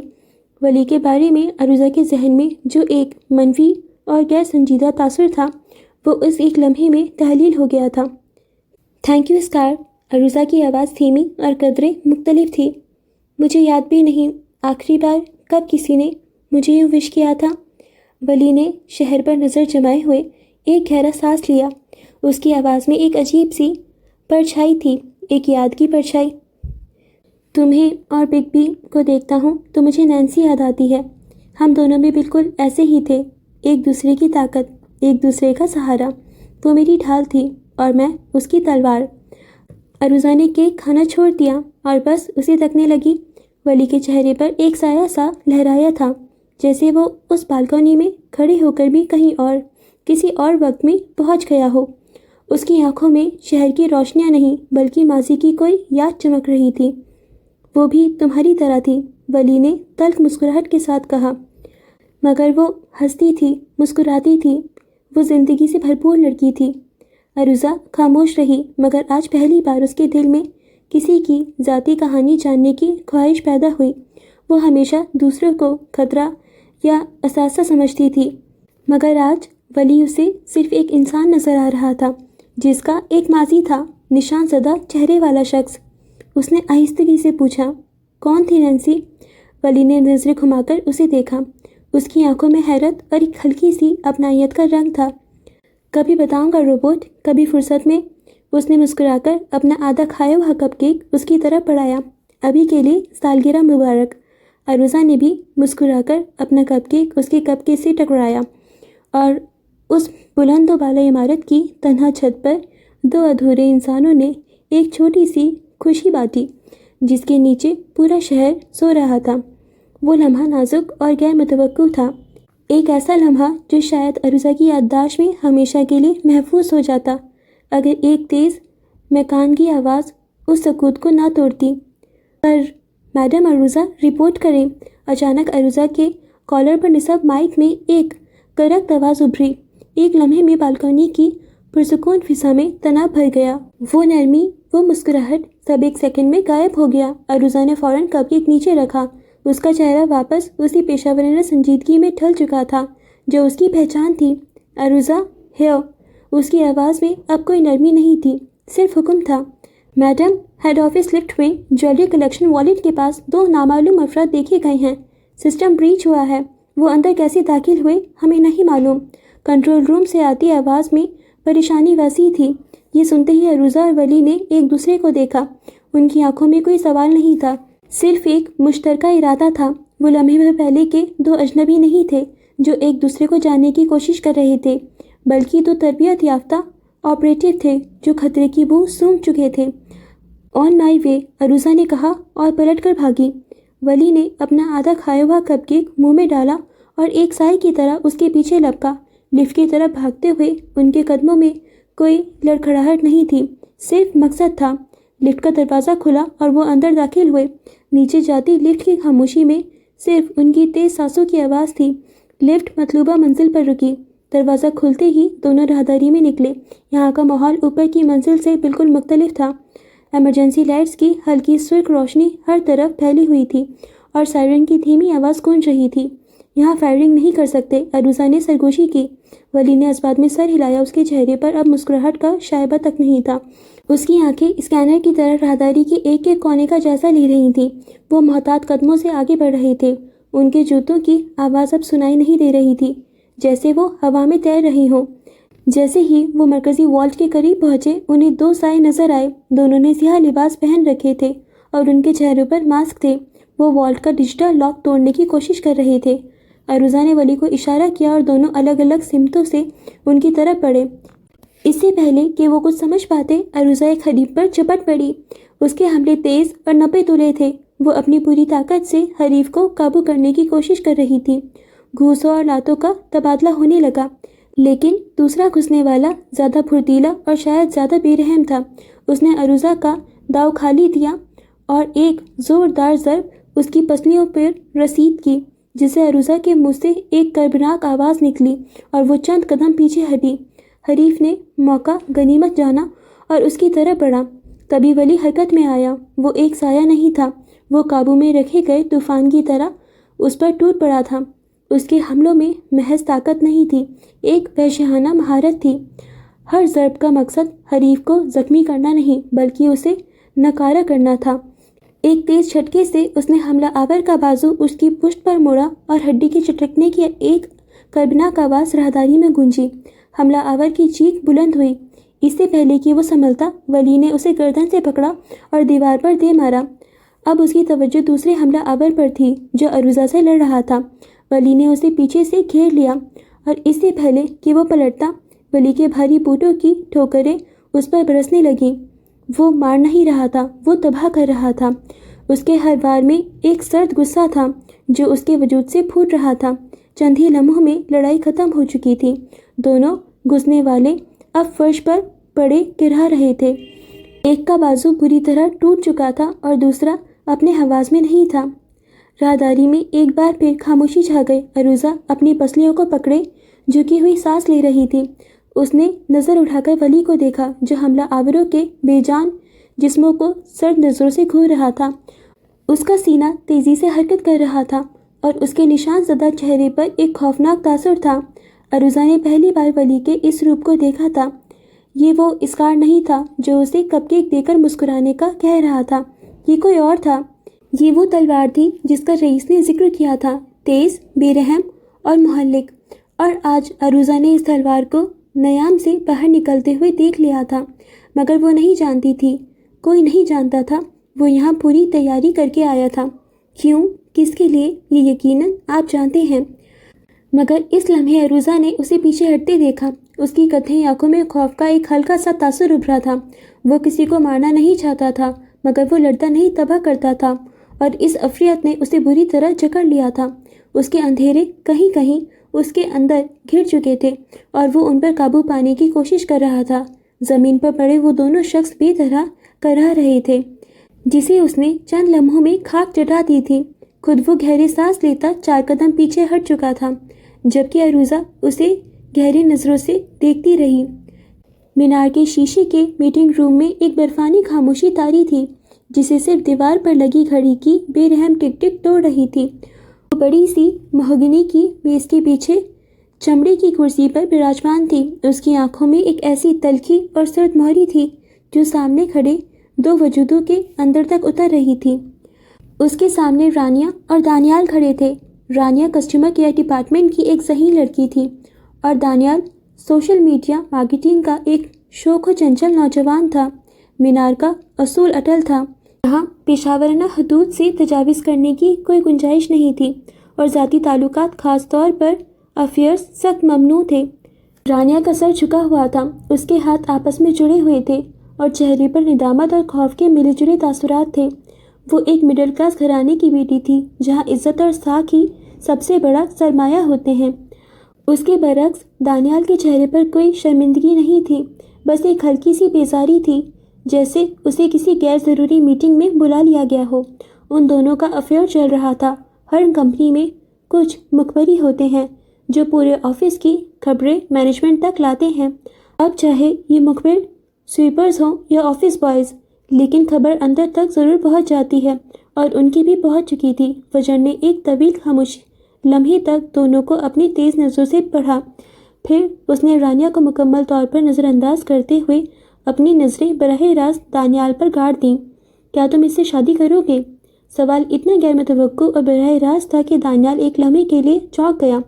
ولی کے بارے میں عروضہ کے ذہن میں جو ایک منفی اور غیر سنجیدہ تاثر تھا، وہ اس ایک لمحے میں تحلیل ہو گیا تھا۔ تھینک یو اسکار، عروضہ کی آواز دھیمی اور قدرے مختلف تھی۔ مجھے یاد بھی نہیں آخری بار کب کسی نے مجھے یوں وش کیا تھا۔ ولی نے شہر پر نظر جمائے ہوئے ایک گہرا سانس لیا۔ اس کی آواز میں ایک عجیب سی پرچھائی تھی، ایک یاد کی پرچھائی۔ تمہیں اور بگ بی کو دیکھتا ہوں تو مجھے نینسی یاد آتی ہے۔ ہم دونوں بھی بالکل ایسے ہی تھے، ایک دوسرے کی طاقت، ایک دوسرے کا سہارا۔ وہ میری ڈھال تھی اور میں اس کی تلوار۔ عروضہ نے کیک کھانا چھوڑ دیا اور بس اسے تکنے لگی۔ ولی کے چہرے پر ایک سایہ سا لہرایا تھا، جیسے وہ اس بالکونی میں کھڑے ہو کر بھی کہیں اور کسی اور وقت میں پہنچ گیا ہو۔ اس کی آنکھوں میں شہر کی روشنیاں نہیں بلکہ ماضی کی کوئی یاد چمک رہی تھی۔ وہ بھی تمہاری طرح تھی، ولی نے تلخ مسکراہٹ کے ساتھ کہا، مگر وہ ہنستی تھی، مسکراتی تھی، وہ زندگی سے بھرپور لڑکی تھی۔ عروضہ خاموش رہی، مگر آج پہلی بار اس کے دل میں کسی کی ذاتی کہانی جاننے کی خواہش پیدا ہوئی۔ وہ ہمیشہ دوسروں کو خطرہ یا اثاثہ سمجھتی تھی، مگر آج ولی اسے صرف ایک انسان نظر آ رہا تھا، جس کا ایک ماضی تھا، نشان زدہ چہرے والا شخص۔ اس نے آہستگی سے پوچھا، کون تھی نینسی؟ ولی نے نظریں گھما کر اسے دیکھا۔ اس کی آنکھوں میں حیرت اور ایک ہلکی سی اپنائیت کا رنگ تھا۔ کبھی بتاؤں گا روبوٹ، کبھی فرصت میں۔ اس نے مسکرا کر اپنا آدھا کھایا ہوا کپ کیک اس کی طرف بڑھایا۔ ابھی کے لیے سالگرہ مبارک۔ عروضہ نے بھی مسکرا کر اپنا کپ کیک اس کے کپ کے سے ٹکرایا، اور اس بلند و بالا عمارت کی تنہا چھت پر دو ادھورے انسانوں نے ایک چھوٹی سی خوشی بانٹی، جس کے نیچے پورا شہر سو رہا تھا۔ وہ لمحہ نازک اور غیر متوقع تھا، ایک ایسا لمحہ جو شاید عروضہ کی یادداشت میں ہمیشہ کے لیے محفوظ ہو جاتا اگر ایک تیز میکانگی آواز اس سکوت کو نہ توڑتی۔ پر میڈم عروضہ، رپورٹ کریں۔ اچانک عروضہ کے کالر پر نصب مائک میں ایک کرخت آواز ابھری۔ ایک لمحے میں بالکونی کی پرسکون فضا میں تناؤ بھر گیا۔ وہ نرمی، وہ مسکراہٹ، سب ایک سیکنڈ میں غائب ہو گیا۔ عروضہ نے فوراً کپ کیک نیچے رکھا۔ اس کا چہرہ واپس اسی پیشہ ورانہ سنجیدگی میں ڈھل چکا تھا جو اس کی پہچان تھی۔ عروضہ، ہیو۔ اس کی آواز میں اب کوئی نرمی نہیں تھی، صرف حکم تھا۔ میڈم، ہیڈ آفس لفٹ میں جویلری کلیکشن والیٹ کے پاس دو نامعلوم افراد دیکھے گئے ہیں۔ سسٹم بریچ ہوا ہے۔ وہ اندر کیسے داخل ہوئے ہمیں نہیں معلوم۔ کنٹرول روم سے آتی آواز میں پریشانی وسیع تھی۔ یہ سنتے ہی عروضہ اور ولی نے ایک دوسرے کو دیکھا۔ ان کی آنکھوں میں کوئی سوال نہیں تھا، صرف ایک مشترکہ ارادہ تھا۔ وہ لمحے بھر پہلے کے دو اجنبی نہیں تھے جو ایک دوسرے کو جاننے کی کوشش کر رہے تھے، بلکہ دو تربیت یافتہ آپریٹو تھے جو خطرے کی بو سونگھ چکے تھے۔ آن مائی وے، عروضہ نے کہا اور پلٹ کر بھاگی۔ ولی نے اپنا آدھا کھایا ہوا کپ کیک منہ میں ڈالا اور ایک سائے کی طرح اس کے پیچھے لپکا۔ لفٹ کی طرف بھاگتے ہوئے ان کے قدموں میں کوئی لڑکھڑاہٹ نہیں تھی، صرف مقصد تھا۔ لفٹ کا دروازہ کھلا اور وہ اندر داخل ہوئے۔ نیچے جاتی لفٹ کی خاموشی میں صرف ان کی تیز سانسوں کی آواز تھی۔ لفٹ مطلوبہ منزل پر رکی۔ دروازہ کھلتے ہی دونوں راہداری میں نکلے۔ یہاں کا ماحول اوپر کی منزل سے بالکل مختلف تھا۔ ایمرجنسی لائٹس کی ہلکی سرخ روشنی ہر طرف پھیلی ہوئی تھی اور سائرن کی دھیمی آواز گونج رہی تھی۔ یہاں فائرنگ نہیں کر سکتے، عروضہ نے سرگوشی کی۔ ولی نے اس بات میں سر ہلایا۔ اس کے چہرے پر اب مسکراہٹ کا شائبہ تک نہیں تھا۔ اس کی آنکھیں اسکینر کی طرح راہداری کے ایک ایک کونے کا جائزہ لے رہی تھیں۔ وہ محتاط قدموں سے آگے بڑھ رہے تھے۔ ان کے جوتوں کی آواز اب سنائی نہیں دے رہی تھی، جیسے وہ ہوا میں تیر رہی ہوں۔ جیسے ہی وہ مرکزی والٹ کے قریب پہنچے، انہیں دو سائے نظر آئے۔ دونوں نے سیاہ لباس پہن رکھے تھے اور ان کے چہروں پر ماسک تھے۔ وہ والٹ کا ڈیجیٹل لاک توڑنے کی کوشش کر رہے تھے۔ عروضہ نے ولی کو اشارہ کیا اور دونوں الگ الگ سمتوں سے ان کی طرف بڑھے۔ اس سے پہلے کہ وہ کچھ سمجھ پاتے، عروضہ ایک حریف پر چپٹ پڑی۔ اس کے حملے تیز اور نپے تلے تھے۔ وہ اپنی پوری طاقت سے حریف کو قابو کرنے کی کوشش کر رہی تھی۔ گھوسوں اور لاتوں کا تبادلہ ہونے لگا، لیکن دوسرا گھسنے والا زیادہ پھرتیلا اور شاید زیادہ بے رحم تھا۔ اس نے عروضہ کا داؤ کھالی دیا اور ایک زوردار ضرب اس کی پسلیوں پر رسید کی، جس سے عروضہ کے منہ سے ایک کربناک آواز نکلی اور وہ چند قدم پیچھے ہٹی۔ حریف نے موقع غنیمت جانا اور اس کی طرف بڑھا۔ تبھی ولی حرکت میں آیا۔ وہ ایک سایہ نہیں تھا، وہ قابو میں رکھے گئے طوفان کی طرح اس پر ٹوٹ پڑا تھا۔ اس کے حملوں میں محض طاقت نہیں تھی، ایک وحشیانہ مہارت تھی۔ ہر ضرب کا مقصد حریف کو زخمی کرنا نہیں بلکہ اسے ناکارہ کرنا تھا۔ ایک تیز جھٹکے سے اس نے حملہ آور کا بازو اس کی پشت پر موڑا اور ہڈی کے چٹکنے کی ایک کربناک آواز راہداری میں گونجی۔ حملہ آور کی چیخ بلند ہوئی۔ اس سے پہلے کہ وہ سنبھلتا، ولی نے اسے گردن سے پکڑا اور دیوار پر دے مارا۔ اب اس کی توجہ دوسرے حملہ آور پر تھی جو عروضہ سے لڑ رہا تھا۔ ولی نے اسے پیچھے سے گھیر لیا اور اس سے پہلے کہ وہ پلٹتا، ولی کے بھاری بوٹوں کی ٹھوکریں اس پر برسنے لگیں۔ وہ مار نہیں رہا تھا، وہ تباہ کر رہا تھا۔ اس کے ہر بار میں ایک سرد غصہ تھا جو اس کے وجود سے پھوٹ رہا تھا۔ چند ہی لمحوں میں لڑائی ختم ہو چکی تھی۔ دونوں گھسنے والے اب فرش پر پڑے گرا رہے تھے۔ ایک کا بازو بری طرح ٹوٹ چکا تھا اور دوسرا اپنے حواس میں نہیں تھا۔ راہداری میں ایک بار پھر خاموشی چھا گئی۔ عروضہ اپنی پسلیوں کو پکڑے جھکی ہوئی سانس لے رہی تھی۔ اس نے نظر اٹھا کر ولی کو دیکھا جو حملہ آوروں کے بے جان جسموں کو سرد نظروں سے گھور رہا تھا۔ اس کا سینہ تیزی سے حرکت کر رہا تھا اور اس کے نشان زدہ چہرے پر ایک خوفناک تاثر تھا۔ عروضہ نے پہلی بار ولی کے اس روپ کو دیکھا تھا۔ یہ وہ اسکار نہیں تھا جو اسے کپ کیک دے کر مسکرانے کا کہہ رہا تھا۔ یہ کوئی اور تھا۔ یہ وہ تلوار تھی جس کا رئیس نے ذکر کیا تھا، تیز، بے رحم اور مہلک، اور آج عروضہ نے اس تلوار کو نیام سے باہر نکلتے ہوئے دیکھ لیا تھا، مگر وہ نہیں جانتی تھی، کوئی نہیں جانتا تھا وہ یہاں پوری تیاری کر کے آیا تھا۔ کیوں، کس کے لیے، یہ یقیناً آپ جانتے ہیں۔ مگر اس لمحے عروضہ نے اسے پیچھے ہٹتے دیکھا۔ اس کی کتھئی آنکھوں میں خوف کا ایک ہلکا سا تاثر ابھرا تھا۔ وہ کسی کو مارنا نہیں چاہتا تھا، مگر وہ لڑتا نہیں تباہ کرتا تھا، اور اس افریت نے اسے بری طرح جکڑ لیا تھا۔ اس کے اندھیرے کہیں کہیں اس کے اندر گھر چکے تھے اور وہ ان پر قابو پانے کی کوشش کر رہا تھا۔ زمین پر پڑے وہ دونوں شخص بے طرح کرا رہے تھے جسے اس نے چند لمحوں میں خاک چٹا دی تھی۔ خود وہ گہرے سانس لیتا 4 قدم پیچھے ہٹ چکا تھا، جبکہ عروضہ اسے گہری نظروں سے دیکھتی رہی۔ مینار کے شیشے کے میٹنگ روم میں ایک برفانی خاموشی طاری تھی جسے صرف دیوار پر لگی گھڑی کی بے رحم ٹک ٹک توڑ رہی تھی۔ وہ بڑی سی مہوگنی کی میز کے پیچھے چمڑے کی کرسی پر براجمان تھی۔ اس کی آنکھوں میں ایک ایسی تلخی اور سرد مہری تھی جو سامنے کھڑے 2 وجودوں کے اندر تک اتر رہی تھی۔ اس کے سامنے رانیہ اور دانیال کھڑے تھے۔ رانیہ کسٹمر کیئر ڈپارٹمنٹ کی ایک ذہین لڑکی تھی اور دانیال سوشل میڈیا مارکیٹنگ کا ایک شوخ و چنچل نوجوان تھا۔ مینار کا اصول اٹل تھا، جہاں پیشہ ورانہ حدود سے تجاوز کرنے کی کوئی گنجائش نہیں تھی اور ذاتی تعلقات، خاص طور پر افیئرز، سخت ممنوع تھے۔ رانیہ کا سر جھکا ہوا تھا، اس کے ہاتھ آپس میں جڑے ہوئے تھے اور چہرے پر ندامت اور خوف کے ملے جلے تاثرات تھے۔ وہ ایک مڈل کلاس گھرانے کی بیٹی تھی جہاں عزت اور ساکھ ہی سب سے بڑا سرمایہ ہوتے ہیں۔ اس کے برعکس دانیال کے چہرے پر کوئی شرمندگی نہیں تھی، بس ایک ہلکی سی بیزاری تھی، جیسے اسے کسی غیر ضروری میٹنگ میں بلا لیا گیا ہو۔ ان دونوں کا افیئر چل رہا تھا۔ ہر کمپنی میں کچھ مخبری ہوتے ہیں جو پورے آفس کی خبریں مینجمنٹ تک لاتے ہیں، اب چاہے یہ مخبر سویپرز ہوں یا آفس بوائز، لیکن خبر اندر تک ضرور پہنچ جاتی ہے، اور ان کی بھی پہنچ چکی تھی۔ فجر نے ایک طویل خاموش لمحے تک دونوں کو اپنی تیز نظروں سے پڑھا، پھر اس نے رانیہ کو مکمل طور پر نظر انداز کرتے ہوئے اپنی نظریں براہ راست دانیال پر گاڑ دیں۔ کیا تم اس سے شادی کرو گے؟ سوال اتنا غیر متوقع اور براہ راست تھا کہ دانیال ایک لمحے کے لیے چونک گیا۔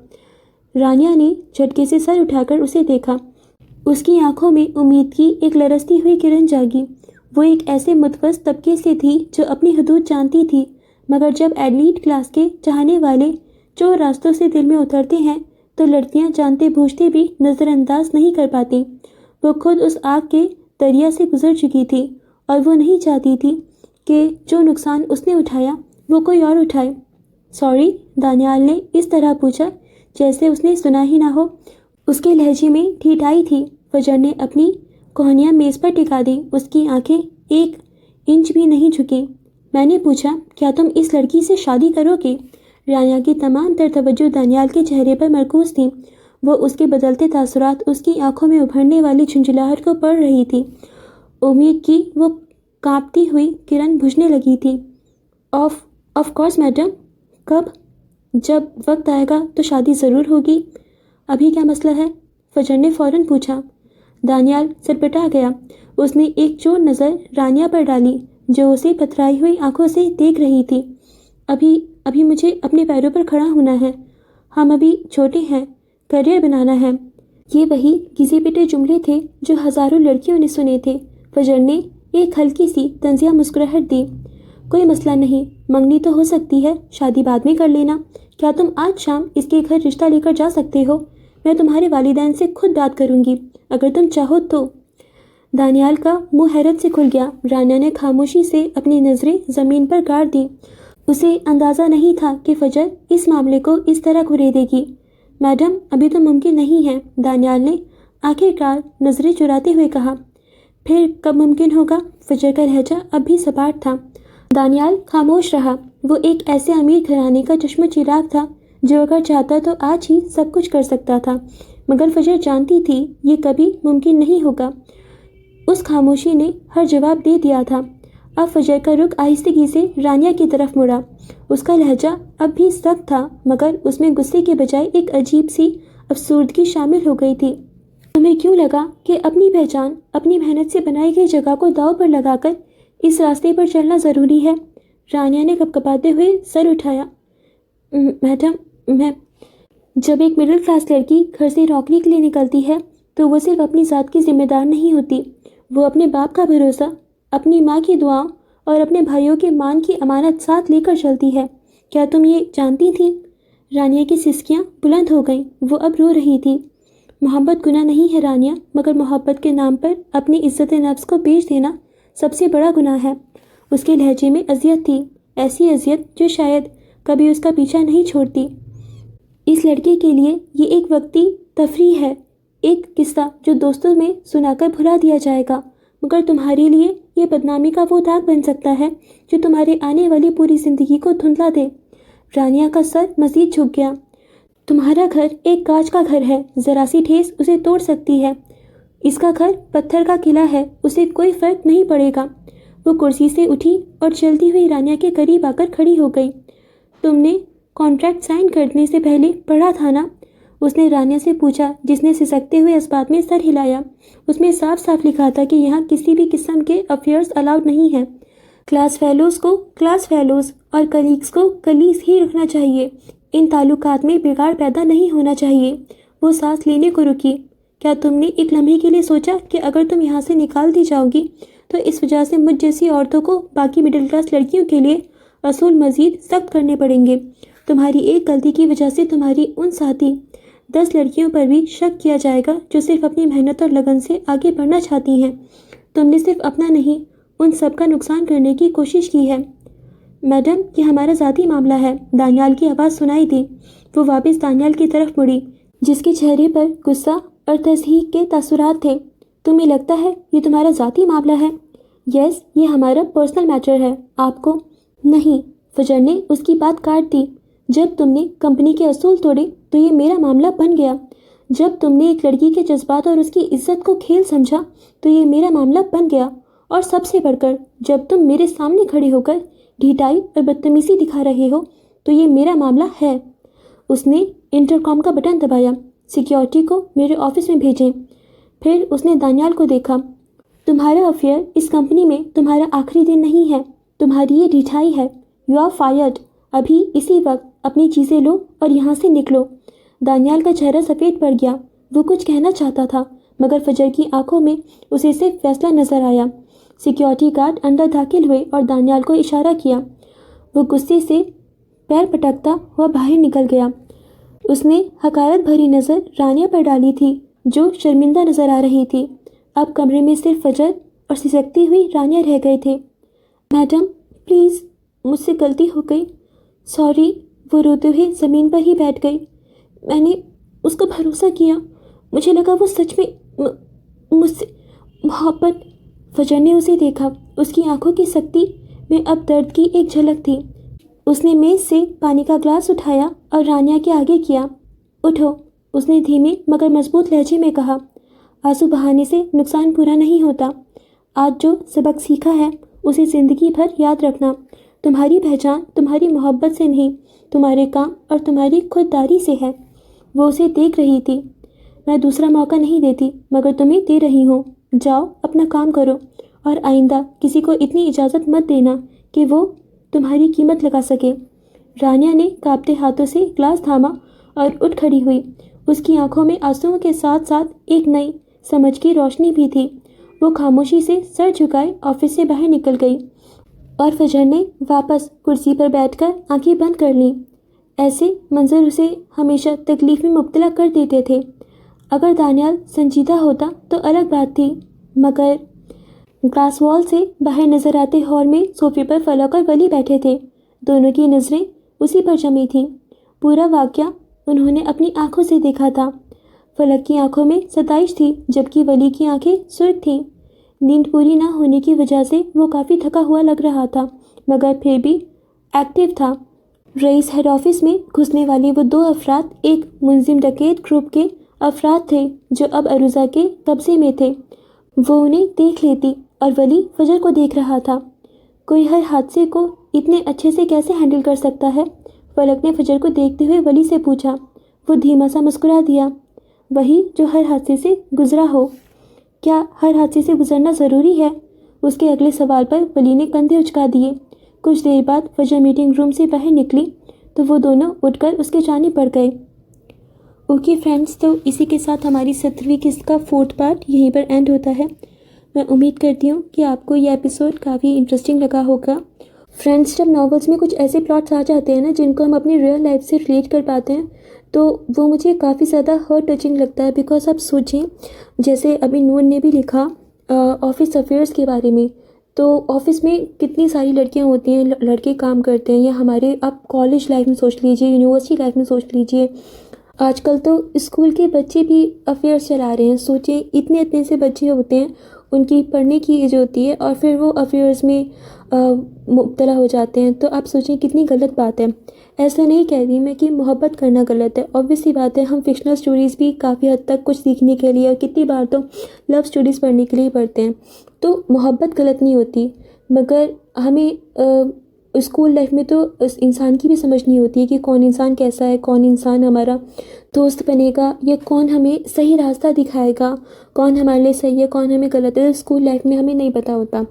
رانیہ نے جھٹکے سے سر اٹھا کر اسے دیکھا۔ اس کی آنکھوں میں امید کی ایک لرزتی ہوئی کرن جاگی۔ وہ ایک ایسے متوسط طبقے سے تھی جو اپنی حدود جانتی تھی، مگر جب ایلیٹ کلاس کے چاہنے والے چور راستوں سے دل میں اترتے ہیں تو لڑکیاں جانتے بوجھتے بھی نظر انداز نہیں کر پاتی۔ وہ خود اس آگ کے دریا سے گزر چکی تھی اور وہ نہیں چاہتی تھی کہ جو نقصان اس نے اٹھایا وہ کوئی اور اٹھائے۔ سوری، دانیال نے اس طرح پوچھا جیسے اس نے سنا ہی نہ ہو۔ اس کے لہجے میں ٹھیٹھائی تھی۔ فجر نے اپنی کوہنیاں میز پر ٹکا دی، اس کی آنکھیں 1 انچ بھی نہیں جھکیں۔ میں نے پوچھا، کیا تم اس لڑکی سے شادی کرو گے؟ رانیہ کی تمام تر توجہ دانیال کے چہرے پر مرکوز تھی۔ وہ اس کے بدلتے تاثرات، اس کی آنکھوں میں ابھرنے والی جھنجھلاہٹ کو پڑھ رہی تھی۔ امید کی وہ کانپتی ہوئی کرن بجھنے لگی تھی۔ Of course madam. کب؟ جب وقت آئے گا تو شادی ضرور ہوگی۔ ابھی کیا مسئلہ ہے؟ فجر نے فوراً پوچھا۔ دانیال سرپٹا گیا۔ اس نے ایک چور نظر رانیہ پر ڈالی جو اسے پتھرائی ہوئی آنکھوں سے دیکھ رہی تھی۔ ابھی مجھے اپنے پیروں پر کھڑا ہونا ہے۔ ہم ابھی چھوٹے ہیں، کریئر بنانا ہے۔ یہ وہی گھسے پٹے جملے تھے جو ہزاروں لڑکیوں نے سنے تھے۔ فجر نے ایک ہلکی سی طنزیہ مسکراہٹ دی۔ کوئی مسئلہ نہیں، منگنی تو ہو سکتی ہے، شادی بعد میں کر لینا۔ کیا تم آج شام اس کے گھر رشتہ لے کر جا سکتے ہو؟ میں تمہارے والدین سے خود بات کروں گی اگر تم چاہو تو۔ دانیال کا منہ حیرت سے کھل گیا۔ رانیہ نے خاموشی سے اپنی نظریں زمین پر گاڑ دی۔ اسے اندازہ نہیں تھا کہ فجر اس معاملے کو اس طرح گھرے دے گی۔ میڈم، ابھی تو ممکن نہیں ہے، دانیال نے آخر کار نظریں چراتے ہوئے کہا۔ پھر کب ممکن ہوگا؟ فجر کا لہجہ اب بھی سپاٹ تھا۔ دانیال خاموش رہا۔ وہ ایک ایسے امیر گھرانے کا چشم چراغ تھا جو اگر چاہتا تو آج ہی سب کچھ کر سکتا تھا، مگر فجر جانتی تھی یہ کبھی ممکن نہیں ہوگا۔ اس خاموشی نے ہر جواب دے دیا تھا۔ اب فجر کا رخ آہستگی سے رانیہ کی طرف مڑا۔ اس کا لہجہ اب بھی سخت تھا، مگر اس میں غصے کے بجائے ایک عجیب سی افسردگی شامل ہو گئی تھی۔ تمہیں کیوں لگا کہ اپنی پہچان، اپنی محنت سے بنائی گئی جگہ کو داؤ پر لگا کر اس راستے پر چلنا ضروری ہے؟ رانیہ نے کپکپاتے ہوئے سر اٹھایا۔ میڈم، میں جب ایک مڈل کلاس لڑکی گھر سے نوکری کے لیے نکلتی ہے تو وہ صرف اپنی ذات کی ذمہ دار نہیں ہوتی، وہ اپنے باپ کا بھروسہ، اپنی ماں کی دعاؤں اور اپنے بھائیوں کے مان کی امانت ساتھ لے کر چلتی ہے۔ کیا تم یہ جانتی تھی؟ رانیہ کی سسکیاں بلند ہو گئیں۔ وہ اب رو رہی تھی۔ محبت گناہ نہیں ہے رانیہ، مگر محبت کے نام پر اپنی عزت نفس کو بیچ دینا سب سے بڑا گناہ ہے۔ اس کے لہجے میں اذیت تھی، ایسی اذیت جو شاید کبھی اس کا پیچھا نہیں چھوڑتی۔ اس لڑکے کے لیے یہ ایک وقتی تفریح ہے، ایک قصہ جو دوستوں میں سنا کر بھلا دیا جائے گا، مگر تمہارے لیے یہ بدنامی کا وہ داغ بن سکتا ہے جو تمہارے آنے والی پوری زندگی کو دھندلا دے۔ رانیہ کا سر مزید جھک گیا۔ تمہارا گھر ایک کانچ کا گھر ہے، ذرا سی ٹھیس اسے توڑ سکتی ہے۔ اس کا گھر پتھر کا قلعہ ہے، اسے کوئی فرق نہیں پڑے گا۔ وہ کرسی سے اٹھی اور چلتی ہوئی رانیہ کے قریب آ کر کھڑی ہو گئی۔ تم نے کانٹریکٹ سائن کرنے سے پہلے پڑھا تھا نا؟ اس نے رانیہ سے پوچھا، جس نے سسکتے ہوئے اس بات میں سر ہلایا۔ اس میں صاف صاف لکھا تھا کہ یہاں کسی بھی قسم کے افیئرز الاؤڈ نہیں ہیں۔ کلاس فیلوز کو کلاس فیلوز اور کلیگز کو کلیگز ہی رکھنا چاہیے۔ ان تعلقات میں بگاڑ پیدا نہیں ہونا چاہیے۔ وہ سانس لینے کو رکی۔ کیا تم نے ایک لمحے کے لیے سوچا کہ اگر تم یہاں سے نکال دی جاؤ گی تو اس وجہ سے مجھ جیسی عورتوں کو باقی مڈل کلاس لڑکیوں کے لیے اصول مزید سخت کرنے پڑیں گے؟ تمہاری ایک غلطی کی وجہ سے تمہاری ان ساتھی 10 لڑکیوں پر بھی شک کیا جائے گا جو صرف اپنی محنت اور لگن سے آگے بڑھنا چاہتی ہیں۔ تم نے صرف اپنا نہیں، ان سب کا نقصان کرنے کی کوشش کی ہے۔ میڈم، یہ ہمارا ذاتی معاملہ ہے، دانیال کی آواز سنائی دی۔ وہ واپس دانیال کی طرف مڑی، جس کے چہرے پر غصہ اور تصحیح کے تاثرات تھے۔ تمہیں لگتا ہے یہ تمہارا ذاتی معاملہ ہے؟ یس، یہ ہمارا پرسنل میٹر ہے۔ آپ کو نہیں، فجر نے اس کی بات کاٹ دی۔ جب تم نے کمپنی کے اصول توڑے تو یہ میرا معاملہ بن گیا۔ جب تم نے ایک لڑکی کے جذبات اور اس کی عزت کو کھیل سمجھا تو یہ میرا معاملہ بن گیا، اور سب سے بڑھ کر جب تم میرے سامنے کھڑے ہو کر ڈھیٹائی اور بدتمیزی دکھا رہے ہو تو یہ میرا معاملہ ہے۔ اس نے انٹرکام کا بٹن دبایا۔ سیکیورٹی کو میرے آفس میں بھیجیں۔ پھر اس نے دانیال کو دیکھا۔ تمہارا افیئر اس کمپنی میں تمہارا آخری دن نہیں ہے، تمہاری یہ ڈھیٹائی ہے۔ You are fired. ابھی اسی وقت اپنی چیزیں لو اور یہاں سے نکلو۔ دانیال کا چہرہ سفید پڑ گیا۔ وہ کچھ کہنا چاہتا تھا، مگر فجر کی آنکھوں میں اسے صرف فیصلہ نظر آیا۔ سیکیورٹی گارڈ اندر داخل ہوئے اور دانیال کو اشارہ کیا۔ وہ غصے سے پیر پٹکتا ہوا باہر نکل گیا۔ اس نے حقارت بھری نظر رانیہ پر ڈالی تھی جو شرمندہ نظر آ رہی تھی۔ اب کمرے میں صرف فجر اور سسکتی ہوئی رانیہ رہ گئے تھے۔ میڈم، پلیز، مجھ سے غلطی ہو گئی، سوری۔ وہ روتے ہوئے زمین پر ہی بیٹھ گئی۔ میں نے اس کو بھروسہ کیا، مجھے لگا وہ سچ میں مجھ سے محبت۔ فجر نے اسے دیکھا۔ اس کی آنکھوں کی سختی میں اب درد کی ایک جھلک تھی۔ اس نے میز سے پانی کا گلاس اٹھایا اور رانیہ کے آگے کیا۔ اٹھو، اس نے دھیمے مگر مضبوط لہجے میں کہا۔ آنسو بہانے سے نقصان پورا نہیں ہوتا۔ آج جو سبق سیکھا ہے اسے زندگی بھر یاد رکھنا۔ تمہاری پہچان تمہاری محبت سے نہیں، تمہارے کام اور تمہاری خودداری سے ہے۔ وہ اسے دیکھ رہی تھی۔ میں دوسرا موقع نہیں دیتی، مگر تمہیں دے رہی ہوں۔ جاؤ اپنا کام کرو، اور آئندہ کسی کو اتنی اجازت مت دینا کہ وہ تمہاری قیمت لگا سکے۔ رانیہ نے کانپتے ہاتھوں سے گلاس تھاما اور اٹھ کھڑی ہوئی۔ اس کی آنکھوں میں آنسوؤں کے ساتھ ساتھ ایک نئی سمجھ کی روشنی بھی تھی۔ وہ خاموشی سے سر جھکائے آفس سے باہر نکل گئی، اور فجر نے واپس کرسی پر بیٹھ کر آنکھیں بند کر لیں۔ ایسے منظر اسے ہمیشہ تکلیف میں مبتلا کر دیتے تھے۔ اگر دانیال سنجیدہ ہوتا تو الگ بات تھی، مگر گلاس وال سے باہر نظر آتے ہال میں صوفے پر فلک اور ولی بیٹھے تھے۔ دونوں کی نظریں اسی پر جمی تھیں۔ پورا واقعہ انہوں نے اپنی آنکھوں سے دیکھا تھا۔ فلک کی آنکھوں میں ستائش تھی جبکہ ولی کی آنکھیں سرخ تھیں۔ نیند پوری نہ ہونے کی وجہ سے وہ کافی تھکا ہوا لگ رہا تھا مگر پھر بھی ایکٹیو تھا۔ رئیس ہیڈ آفس میں گھسنے والے وہ دو افراد ایک منظم ڈکیت گروپ کے افراد تھے جو اب عروضہ کے قبضے میں تھے۔ وہ انہیں دیکھ لیتی اور ولی فجر کو دیکھ رہا تھا۔ کوئی ہر حادثے کو اتنے اچھے سے کیسے ہینڈل کر سکتا ہے؟ فلک نے فجر کو دیکھتے ہوئے ولی سے پوچھا۔ وہ دھیما سا مسکرا دیا۔ وہی جو ہر حادثے سے گزرا ہو۔ کیا ہر حادثے سے گزرنا ضروری ہے؟ اس کے اگلے سوال پر ولی نے کندھے اچکا دیے۔ کچھ دیر بعد فجر میٹنگ روم سے باہر نکلی تو وہ دونوں اٹھ کر اس کے جانب بڑھ گئے۔ اوکے فرینڈس، تو اسی کے ساتھ ہماری 17ویں قسط کا 4تھ پارٹ یہیں پر اینڈ ہوتا ہے۔ میں امید کرتی ہوں کہ آپ کو یہ ایپیسوڈ کافی انٹرسٹنگ لگا ہوگا۔ فرینڈس، جب ناولس میں کچھ ایسے پلاٹس آ جاتے ہیں نا جن کو ہم اپنی ریئل لائف سے ریلیٹ کر پاتے ہیں تو وہ مجھے کافی زیادہ ہارٹ ٹچنگ لگتا ہے، بیکاز آپ سوچیں جیسے ابھی نور نے بھی لکھا آفس افیئرس کے بارے میں، تو آفس میں کتنی ساری لڑکیاں ہوتی ہیں، لڑکے کام کرتے ہیں، یا ہمارے آپ کالج لائف میں سوچ لیجئے، یونیورسٹی لائف میں سوچ لیجئے، آج کل تو اسکول کے بچے بھی افیئرس چلا رہے ہیں۔ سوچیں اتنے سے بچے ہوتے ہیں، ان کی پڑھنے کی ایج ہوتی ہے اور پھر وہ افیئرس میں مبتلا ہو جاتے ہیں، تو آپ سوچیں کتنی غلط بات ہے۔ ایسا نہیں کہہ رہی میں کہ محبت کرنا غلط ہے، obvious سی بات ہے، ہم فکشنل سٹوریز بھی کافی حد تک کچھ سیکھنے کے لیے اور کتنی بار تو لو سٹوریز پڑھنے کے لیے پڑھتے ہیں، تو محبت غلط نہیں ہوتی، مگر ہمیں اسکول لائف میں تو اس انسان کی بھی سمجھنی ہوتی ہے کہ کون انسان کیسا ہے، کون انسان ہمارا دوست بنے گا یا کون ہمیں صحیح راستہ دکھائے گا، کون ہمارے لیے صحیح ہے، کون ہمیں غلط ہے۔ اسکول لائف میں ہمیں نہیں پتہ ہوتا،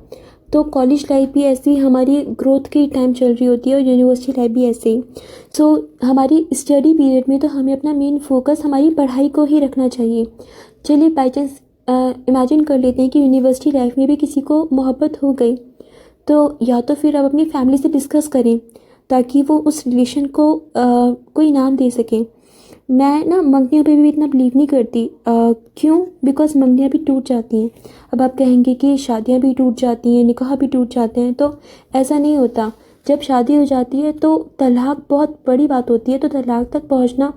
تو کالج لائف بھی ایسی ہماری گروتھ کی ٹائم چل رہی ہوتی ہے اور یونیورسٹی لائف بھی ایسے ہی۔ سو ہماری اسٹڈی پیریڈ میں تو ہمیں اپنا مین فوکس ہماری پڑھائی کو ہی رکھنا چاہیے۔ چلیے بائی چانس امیجن کر لیتے ہیں کہ یونیورسٹی لائف میں بھی کسی کو محبت ہو گئی، تو یا تو پھر آپ اپنی فیملی سے ڈسکس کریں تاکہ وہ اس ریلیشن کو کوئی نام دے سکیں۔ میں منگنیوں پہ بھی اتنا بلیو نہیں کرتی، کیوں؟ بیکاز منگنیاں بھی ٹوٹ جاتی ہیں۔ اب آپ کہیں گے کہ شادیاں بھی ٹوٹ جاتی ہیں، نکاح بھی ٹوٹ جاتے ہیں، تو ایسا نہیں ہوتا۔ جب شادی ہو جاتی ہے تو طلاق بہت بڑی بات ہوتی ہے، تو طلاق تک پہنچنا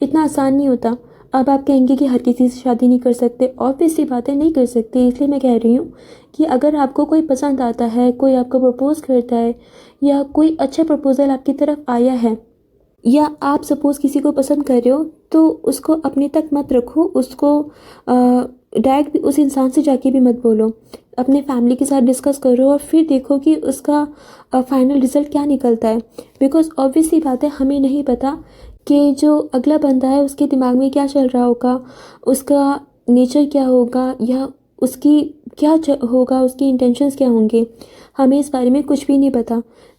اتنا آسان نہیں ہوتا۔ اب آپ کہیں گے کہ ہر کسی سے شادی نہیں کر سکتے، obvious سی باتیں نہیں کر سکتے، اس لیے میں کہہ رہی ہوں کہ اگر آپ کو کوئی پسند آتا ہے، کوئی آپ کو پرپوز کرتا ہے یا کوئی اچھا پرپوزل آپ کی طرف آیا ہے، یا آپ سپوز کسی کو پسند کر رہے ہو، تو اس کو اپنے تک مت رکھو، اس کو ڈائریکٹ اس انسان سے جا کے بھی مت بولو، اپنے فیملی کے ساتھ ڈسکس کرو اور پھر دیکھو کہ اس کا فائنل رزلٹ کیا نکلتا ہے، بیکاز obvious سی بات ہے، ہمیں نہیں پتہ کہ جو اگلا بندہ ہے اس کے دماغ میں کیا چل رہا ہوگا، اس کا نیچر کیا ہوگا، یا اس کی کیا ہوگا، اس کی انٹینشنز کیا ہوں گے، ہمیں اس بارے میں کچھ بھی نہیں پتہ۔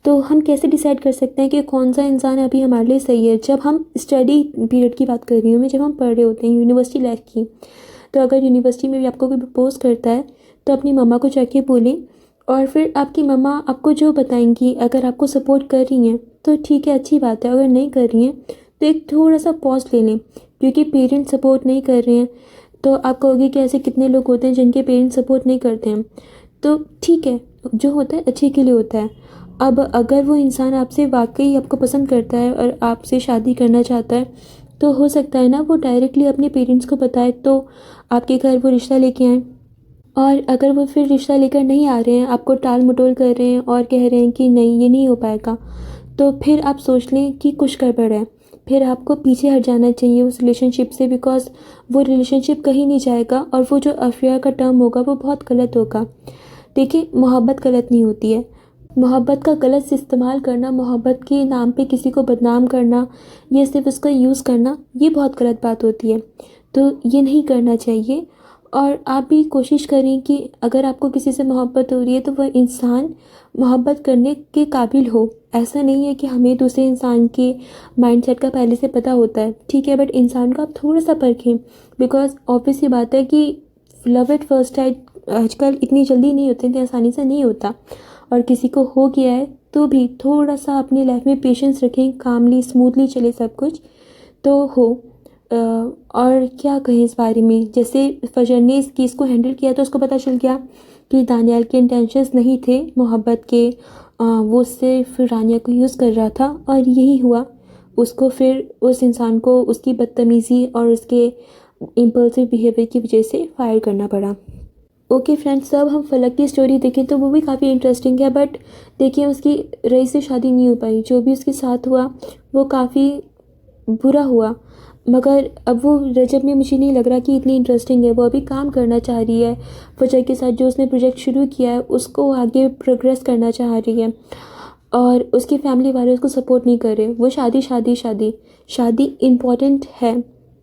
تو ہم کیسے ڈیسائیڈ کر سکتے ہیں کہ کون سا انسان ابھی ہمارے لیے صحیح ہے؟ جب ہم اسٹڈی پیریڈ کی بات کر رہی ہوں میں، جب ہم پڑھ رہے ہوتے ہیں یونیورسٹی لائف کی، تو اگر یونیورسٹی میں بھی آپ کو کوئی پرپوز کرتا ہے تو اپنی مما کو جا کے بولیں، اور پھر آپ کی مما آپ کو جو بتائیں گی، اگر آپ کو سپورٹ کر رہی ہیں تو ٹھیک ہے، اچھی بات ہے، اگر نہیں کر رہی ہیں تو ایک تھوڑا سا پاز لے لیں، کیونکہ پیرنٹ سپورٹ نہیں کر رہے ہیں تو آپ کہو گے کہ ایسے کتنے لوگ ہوتے ہیں جن کے پیرنٹ سپورٹ نہیں کرتے ہیں، تو ٹھیک ہے، جو ہوتا ہے اچھے کے لیے ہوتا ہے۔ اب اگر وہ انسان آپ سے واقعی آپ کو پسند کرتا ہے اور آپ سے شادی کرنا چاہتا ہے تو ہو سکتا ہے نا وہ ڈائریکٹلی اپنے پیرنٹس کو بتائے تو آپ کے گھر وہ رشتہ لے کے آئیں، اور اگر وہ پھر رشتہ لے کر نہیں آ رہے ہیں، آپ کو ٹال مٹول کر رہے ہیں اور کہہ رہے ہیں کہ نہیں یہ نہیں ہو پائے گا، تو پھر آپ سوچ لیں کہ کچھ گڑبڑ ہے، پھر آپ کو پیچھے ہٹ جانا چاہیے اس ریلیشن شپ سے، بیکاز وہ ریلیشن شپ کہیں نہیں جائے گا اور وہ جو افیئر کا ٹرم ہوگا وہ بہت غلط ہوگا۔ دیکھیں، محبت غلط نہیں ہوتی ہے، محبت کا غلط استعمال کرنا، محبت کے نام پہ کسی کو بدنام کرنا، یہ صرف اس کا یوز کرنا، یہ بہت غلط بات ہوتی ہے، تو یہ نہیں کرنا چاہیے۔ اور آپ بھی کوشش کریں کہ اگر آپ کو کسی سے محبت ہو رہی ہے تو وہ انسان محبت کرنے کے قابل ہو۔ ایسا نہیں ہے کہ ہمیں دوسرے انسان کے مائنڈ سیٹ کا پہلے سے پتہ ہوتا ہے، ٹھیک ہے، بٹ انسان کو آپ تھوڑا سا پرکھیں، بیکاز obvious سی بات ہے کہ لو ایٹ فرسٹ سائٹ آج کل اتنی جلدی نہیں ہوتے، اتنی آسانی سے نہیں ہوتا، اور کسی کو ہو گیا ہے تو بھی تھوڑا سا اپنی لائف میں پیشنس رکھیں، کاملی اسموتھلی چلے سب کچھ تو ہو۔ اور کیا کہیں اس بارے میں. جیسے فجر نے اس کیس کو ہینڈل کیا تو اس کو پتہ چل گیا کہ دانیال کے انٹینشنز نہیں تھے محبت کے، وہ صرف رانیہ کو یوز کر رہا تھا، اور یہی ہوا. اس کو پھر اس انسان کو اس کی بدتمیزی اور اس کے امپلسو بیہیویئر کی وجہ سے فائر کرنا پڑا. اوکے فرینڈس، اب ہم فلک کی اسٹوری دیکھیں تو وہ بھی کافی انٹرسٹنگ ہے. بٹ دیکھیں اس کی رئیس سے شادی نہیں ہو پائی، جو بھی اس کے ساتھ ہوا وہ کافی برا ہوا. مگر اب وہ رجب میں مجھے نہیں لگ رہا کہ اتنی انٹرسٹنگ ہے. وہ ابھی کام کرنا چاہ رہی ہے فجر کے ساتھ، جو اس نے پروجیکٹ شروع کیا ہے اس کو آگے پروگریس کرنا چاہ رہی ہے، اور اس کی فیملی والے اس کو سپورٹ نہیں کر رہے. وہ شادی شادی شادی شادی امپورٹنٹ ہے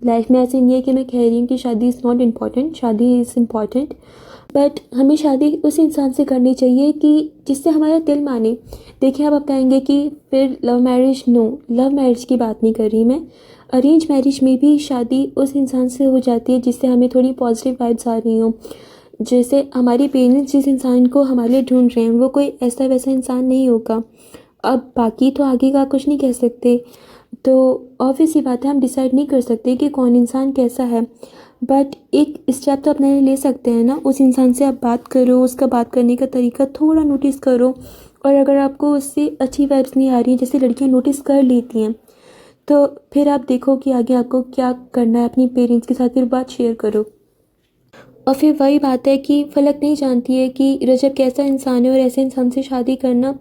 لائف میں. ایسے نہیں ہے کہ میں کہہ رہی ہوں کہ شادی از ناٹ امپورٹنٹ، شادی از امپورٹنٹ، بٹ ہمیں شادی اس انسان سے کرنی چاہیے کہ جس سے ہمارا دل مانے. دیکھیں اب آپ کہیں گے کہ پھر لو میرج، نو، لو میرج کی بات نہیں کر رہی میں. ارینج میرج میں بھی شادی اس انسان سے ہو جاتی ہے جس سے ہمیں تھوڑی پازیٹیو وائبس آ رہی ہوں. جیسے ہماری پیرنٹس جس انسان کو ہمارے لیے ڈھونڈ رہے ہیں وہ کوئی ایسا ویسا انسان نہیں ہوگا. اب باقی تو آگے کا کچھ نہیں کہہ سکتے، تو آبویس سی بات ہے ہم ڈیسائیڈ نہیں کر سکتے کہ کون انسان کیسا ہے. بٹ ایک اسٹیپ تو اپنے لے سکتے ہیں نا. اس انسان سے آپ بات کرو، اس کا بات کرنے کا طریقہ تھوڑا نوٹس کرو، اور اگر آپ کو اس سے اچھی وائبس نہیں آ رہی ہیں جیسے لڑکیاں نوٹس کر لیتی ہیں، تو پھر آپ دیکھو کہ آگے آپ کو کیا کرنا ہے. اپنی پیرنٹس کے ساتھ پھر بات شیئر کرو. اور پھر وہی بات ہے کہ فلک نہیں جانتی ہے کہ رجب کیسا انسان ہے، اور ایسے انسان سے شادی کرنا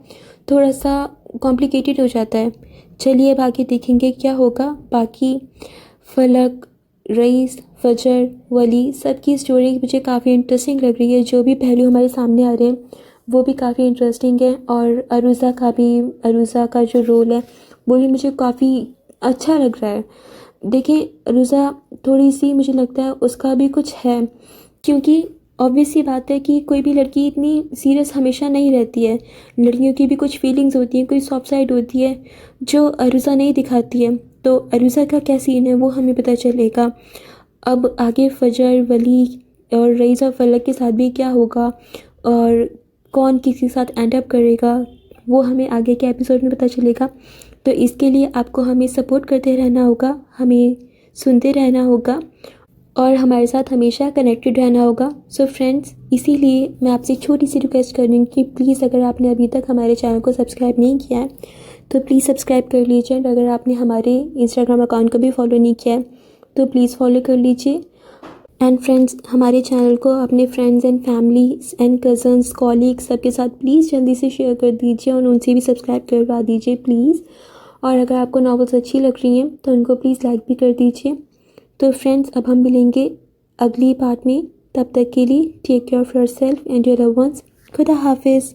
تھوڑا سا کمپلیکیٹڈ ہو جاتا ہے. چلیے اب آگے دیکھیں گے کیا ہوگا. باقی فلک، رئیس، فجر، ولی سب کی اسٹوری مجھے کافی انٹرسٹنگ لگ رہی ہے. جو بھی پہلو ہمارے سامنے آ رہے ہیں وہ بھی کافی انٹرسٹنگ ہے، اور عروضہ کا جو رول ہے وہ بھی مجھے کافی اچھا لگ رہا ہے. دیکھیں عروضہ تھوڑی سی مجھے لگتا ہے اس کا بھی کچھ ہے، کیونکہ obvious سی بات ہے کہ کوئی بھی لڑکی اتنی سیریس ہمیشہ نہیں رہتی ہے. لڑکیوں کی بھی کچھ فیلنگز ہوتی ہیں، کوئی سافٹ سائڈ ہوتی ہے جو عروضہ نہیں دکھاتی ہے. تو عروضہ کا کیا سین ہے وہ ہمیں پتہ چلے گا. اب آگے فجر، ولی اور رئیس اور فلک کے ساتھ بھی کیا ہوگا، اور کون کسی کے ساتھ اینڈ اپ کرے گا، وہ ہمیں آگے کے ایپیسوڈ میں پتہ چلے گا. تو اس کے لیے آپ کو ہمیں سپورٹ کرتے رہنا ہوگا، ہمیں سنتے رہنا ہوگا، اور ہمارے ساتھ ہمیشہ کنیکٹڈ رہنا ہوگا. سو فرینڈس، اسی لیے میں آپ سے چھوٹی سی ریکویسٹ کر رہی ہوں کہ پلیز اگر آپ نے ابھی تک ہمارے چینل کو سبسکرائب نہیں کیا ہے تو پلیز سبسکرائب کر لیجیے. اور اگر آپ نے ہمارے انسٹاگرام اکاؤنٹ کو بھی فالو نہیں کیا ہے تو پلیز فالو کر لیجیے. اینڈ فرینڈس، ہمارے چینل کو اپنے friends and families and cousins, colleagues سب کے ساتھ پلیز جلدی سے شیئر کر دیجیے، اور ان سے بھی سبسکرائب کروا دیجیے پلیز. اور اگر آپ کو ناولس اچھی لگ رہی ہیں تو ان کو پلیز لائک بھی کر دیجیے. تو فرینڈس، اب ہم ملیں گے اگلی پارٹ میں. تب تک کے لیے take care of yourself and your love ones. خدا حافظ.